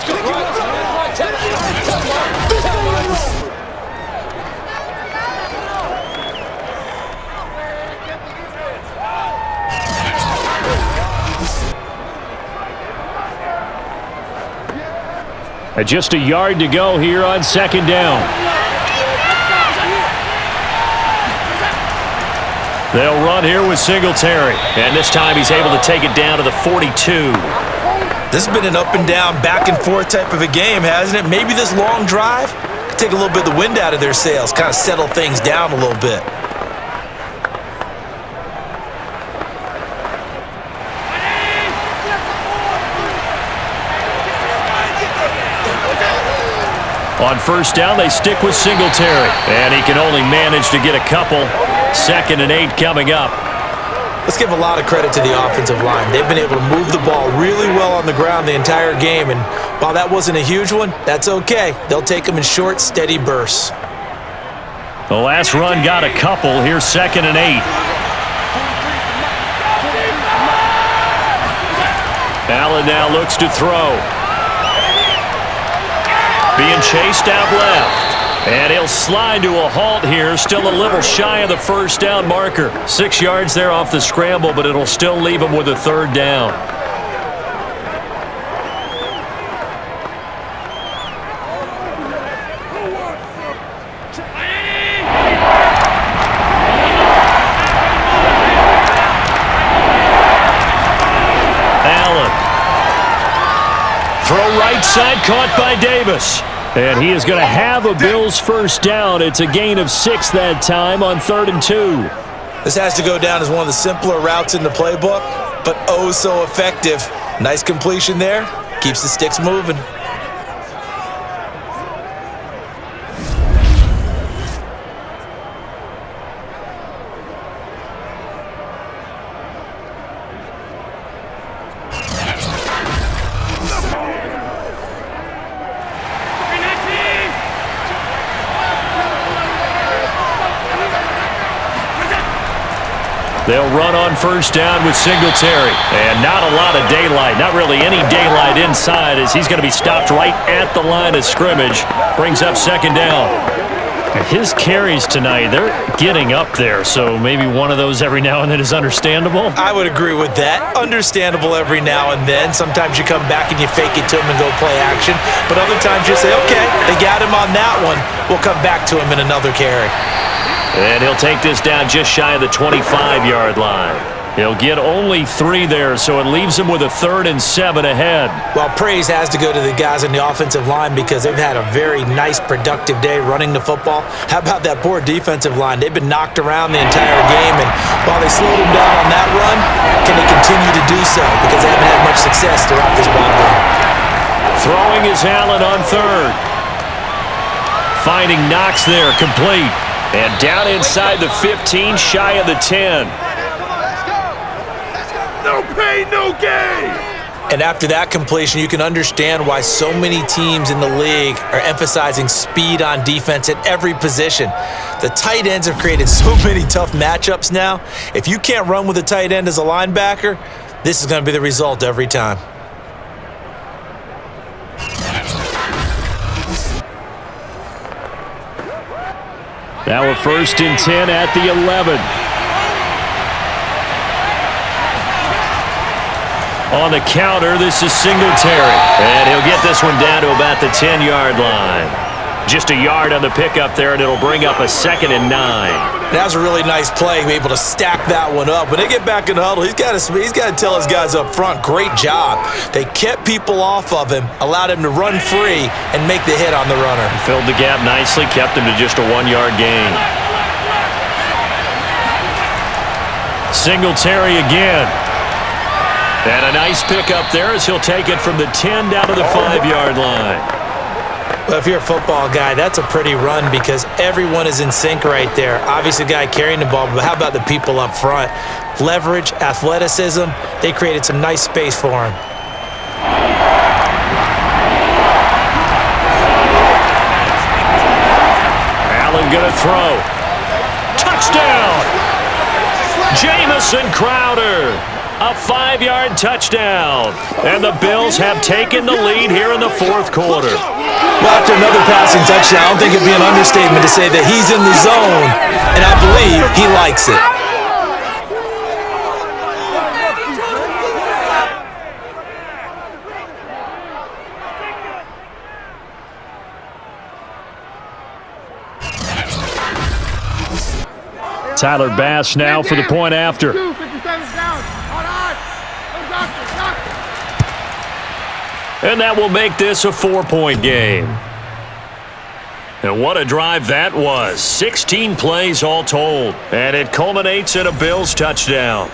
Just a yard to go here on second down. They'll run here with Singletary. And this time he's able to take it down to the 42. This has been an up and down, back and forth type of a game, hasn't it? Maybe this long drive could take a little bit of the wind out of their sails, kind of settle things down a little bit. On first down, they stick with Singletary. And he can only manage to get a couple. 2nd and 8 coming up. Let's give a lot of credit to the offensive line. They've been able to move the ball really well on the ground the entire game. And while that wasn't a huge one, that's okay. They'll take them in short, steady bursts. The last run got a couple. Here's 2nd and 8. Allen now looks to throw. Being chased out left. And he'll slide to a halt here. Still a little shy of the first down marker. 6 yards there off the scramble, but it'll still leave him with a 3rd down. Allen. Throw right side, caught by Davis. And he is going to have a Bills first down. It's a gain of 6 that time on 3rd and 2. This has to go down as one of the simpler routes in the playbook, but oh so effective. Nice completion there. Keeps the sticks moving. They'll run on first down with Singletary. And not a lot of daylight. Not really any daylight inside as he's going to be stopped right at the line of scrimmage. Brings up 2nd down. His carries tonight, they're getting up there. So maybe one of those every now and then is understandable. I would agree with that. Understandable every now and then. Sometimes you come back and you fake it to him and go play action. But other times you say, okay, they got him on that one. We'll come back to him in another carry. And he'll take this down just shy of the 25-yard line. He'll get only 3 there, so it leaves him with a 3rd and 7 ahead. Well, praise has to go to the guys on the offensive line because they've had a very nice, productive day running the football. How about that poor defensive line? They've been knocked around the entire game, and while they slowed them down on that run, can they continue to do so? Because they haven't had much success throughout this ball game. Throwing is Allen on 3rd. Finding Knox there, complete. And down inside the 15, shy of the 10. No pain, no gain. And after that completion, you can understand why so many teams in the league are emphasizing speed on defense at every position. The tight ends have created so many tough matchups now. If you can't run with a tight end as a linebacker, this is going to be the result every time. Now a 1st and 10 at the 11. On the counter, this is Singletary. And he'll get this one down to about the 10-yard line. Just a yard on the pickup there, and it'll bring up a 2nd and 9. That was a really nice play, able to stack that one up. When they get back in the huddle, he's got to tell his guys up front, great job. They kept people off of him, allowed him to run free, and make the hit on the runner. Filled the gap nicely, kept him to just a 1-yard gain. Singletary again. And a nice pickup there as he'll take it from the 10 down to the 5-yard line. Well, if you're a football guy, that's a pretty run because everyone is in sync right there. Obviously, the guy carrying the ball, but how about the people up front? Leverage, athleticism, they created some nice space for him. Allen gonna throw. Touchdown! Jamison Crowder. A 5-yard touchdown. And the Bills have taken the lead here in the 4th quarter. Well, after another passing touchdown, I don't think it'd be an understatement to say that he's in the zone, and I believe he likes it. Tyler Bass now for the point after. And that will make this a 4-point game. And what a drive that was. 16 plays all told. And it culminates in a Bills touchdown.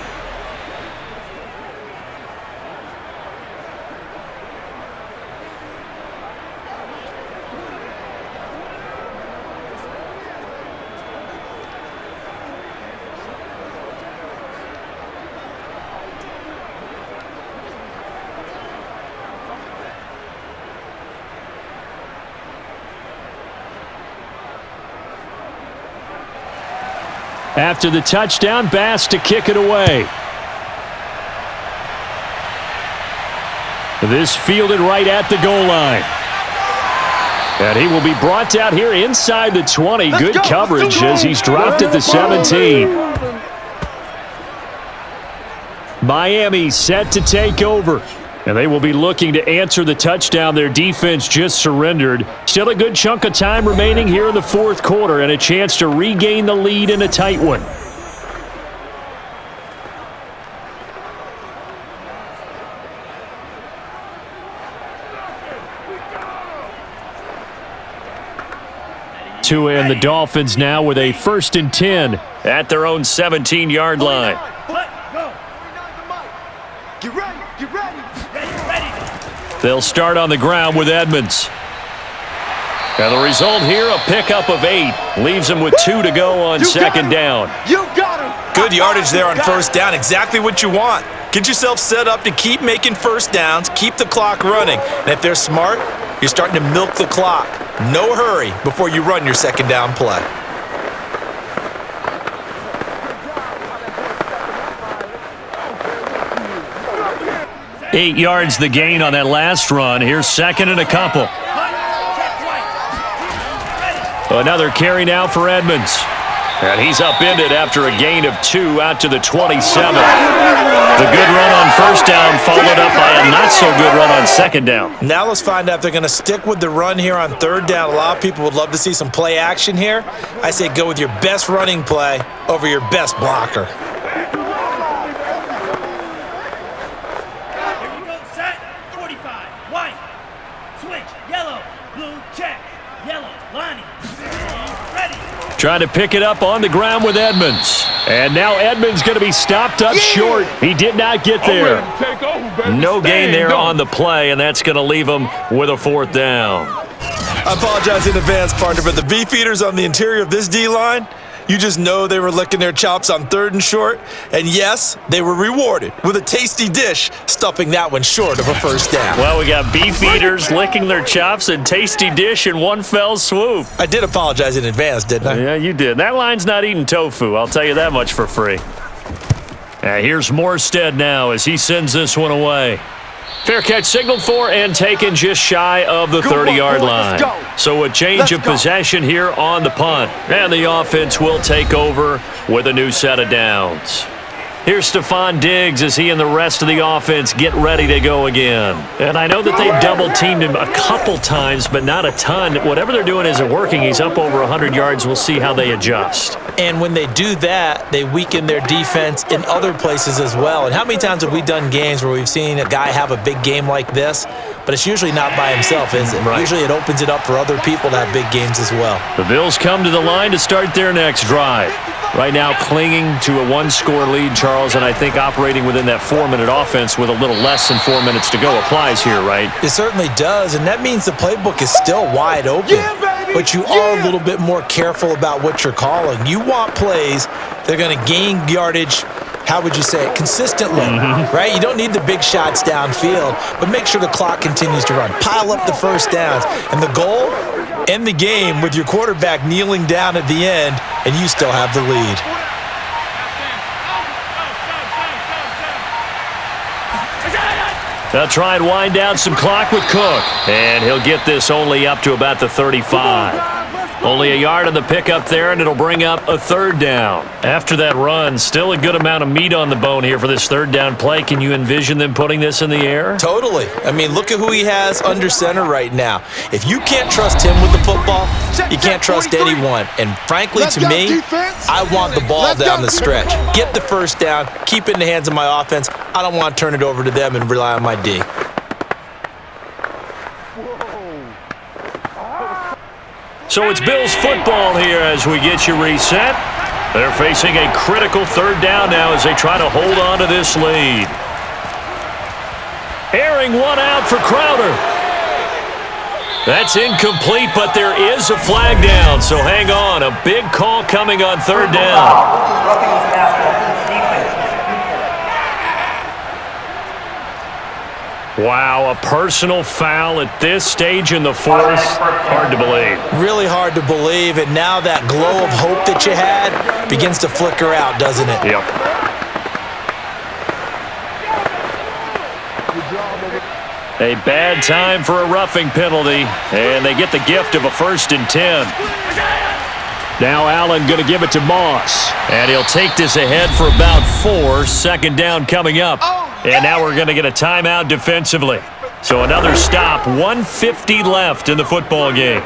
After the touchdown, Bass to kick it away. This fielded right at the goal line. And he will be brought down here inside the 20. Good coverage as he's dropped at the 17. Miami set to take over. And they will be looking to answer the touchdown their defense just surrendered. Still a good chunk of time remaining here in the 4th quarter and a chance to regain the lead in a tight one. Tua and the Dolphins now with a 1st and 10 at their own 17-yard line. Get ready, get ready. They'll start on the ground with Edmonds. And the result here, a pickup of 8. Leaves them with 2 to go on 2nd down. You got him. Good yardage there on 1st down. Exactly what you want. Get yourself set up to keep making 1st downs, keep the clock running. And if they're smart, you're starting to milk the clock. No hurry before you run your 2nd down play. Eight yards the gain on that last run. Here's 2nd and a couple. Another carry now for Edmonds. And he's upended after a gain of 2 out to the 27. The good run on 1st down followed up by a not-so-good run on 2nd down. Now let's find out if they're going to stick with the run here on 3rd down. A lot of people would love to see some play action here. I say go with your best running play over your best blocker. Trying to pick it up on the ground with Edmonds. And now Edmonds going to be stopped up short. He did not get there. No gain there on the play, and that's going to leave him with a 4th down. I apologize in advance, partner, but the beefeaters on the interior of this D-line, you just know they were licking their chops on 3rd and short. And yes, they were rewarded with a tasty dish, stuffing that one short of a 1st down. Well, we got beefeaters licking their chops and tasty dish in one fell swoop. I did apologize in advance, didn't I? Yeah, you did. That line's not eating tofu, I'll tell you that much for free. Here's Morstead now as he sends this one away. Fair catch signaled for and taken just shy of the 30-yard line. So a change of possession here on the punt. And the offense will take over with a new set of downs. Here's Stephon Diggs as he and the rest of the offense get ready to go again. And I know that they've double-teamed him a couple times, but not a ton. Whatever they're doing isn't working. He's up over 100 yards. We'll see how they adjust. And when they do that, they weaken their defense in other places as well. And how many times have we done games where we've seen a guy have a big game like this, but it's usually not by himself, is it? Right. Usually it opens it up for other people to have big games as well. The Bills come to the line to start their next drive. Right now clinging to a one-score lead, Charles, and I think operating within that 4-minute offense with a little less than 4 minutes to go applies here, right? It certainly does, and that means the playbook is still wide open. But you are a little bit more careful about what you're calling. You want plays that are going to gain yardage, how would you say it, consistently, right? You don't need the big shots downfield, but make sure the clock continues to run. Pile up the first downs. And the goal, end the game with your quarterback kneeling down at the end, and you still have the lead. They'll try and wind down some clock with Cook. And he'll get this only up to about the 35. Only a yard on the pickup there, and it'll bring up a third down. After that run, still a good amount of meat on the bone here for this third down play. Can you envision them putting this in the air? Totally. I mean, look at who he has under center right now. If you can't trust him with the football, you can't trust anyone. And frankly, to me, I want the ball down the stretch. Get the first down, keep it in the hands of my offense. I don't want to turn it over to them and rely on my D. So it's Bills football here as we get you reset. They're facing a critical third down now as they try to hold on to this lead. Airing one out for Crowder. That's incomplete, but there is a flag down, so hang on. A big call coming on third down. Wow, a personal foul at this stage in the fourth. Hard to believe. Really hard to believe, and now that glow of hope that you had begins to flicker out, doesn't it? Yep. A bad time for a roughing penalty, and they get the gift of a 1st and 10. Now Allen going to give it to Moss, and he'll take this ahead for about 4. Second down coming up. And now we're going to get a timeout defensively. So another stop, 1:50 left in the football game.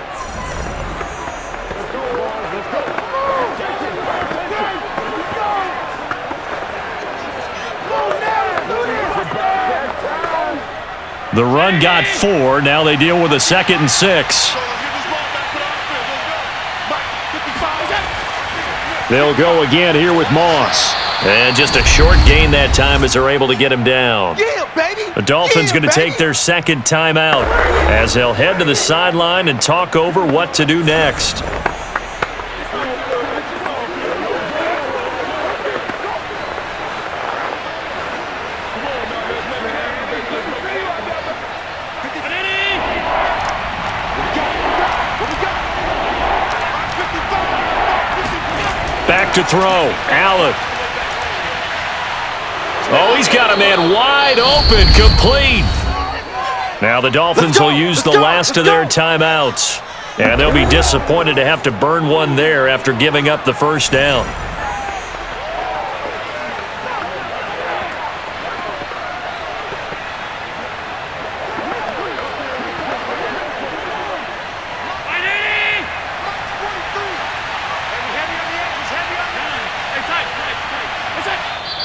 The run got 4. Now they deal with a 2nd and 6. They'll go again here with Moss. And just a short gain that time as they're able to get him down. Yeah, baby. The Dolphins going to take their second timeout as they'll head to the sideline and talk over what to do next. Back to throw. Allen. Oh, he's got a man wide open, complete. Now the Dolphins will use the last of their timeouts. And they'll be disappointed to have to burn one there after giving up the first down.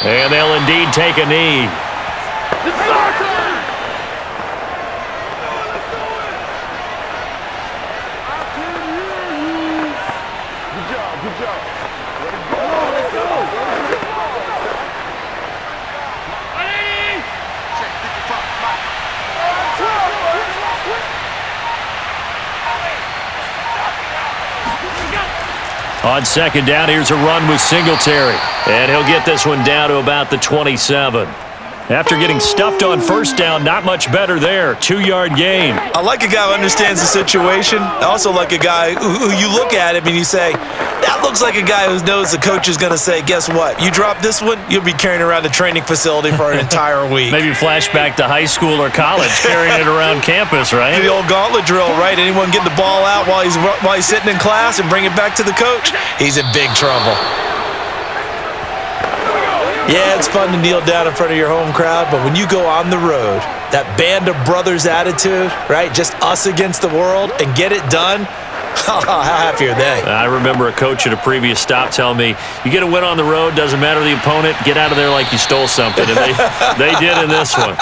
And they'll indeed take a knee. On second down, here's a run with Singletary. And he'll get this one down to about the 27. After getting stuffed on first down, not much better there. 2-yard gain. I like a guy who understands the situation. I also like a guy who you look at him and you say, that looks like a guy who knows the coach is going to say, guess what? You drop this one, you'll be carrying around the training facility for an entire week. Maybe flashback to high school or college, carrying it around campus, right? The old gauntlet drill, right? Anyone get the ball out while he's sitting in class and bring it back to the coach? He's in big trouble. Yeah, it's fun to kneel down in front of your home crowd, but when you go on the road, that band of brothers attitude, right? Just us against the world and get it done. How happy are they? I remember a coach at a previous stop telling me, you get a win on the road, doesn't matter the opponent, get out of there like you stole something. And they did in this one.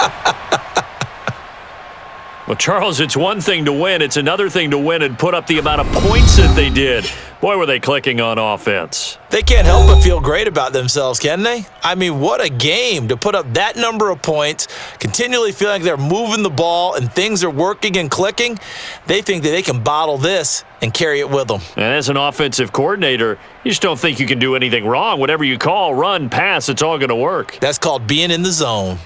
Well, Charles, it's one thing to win. It's another thing to win and put up the amount of points that they did. Boy, were they clicking on offense. They can't help but feel great about themselves, can they? I mean, what a game to put up that number of points, continually feeling like they're moving the ball and things are working and clicking. They think that they can bottle this and carry it with them. And as an offensive coordinator, you just don't think you can do anything wrong. Whatever you call, run, pass, it's all going to work. That's called being in the zone.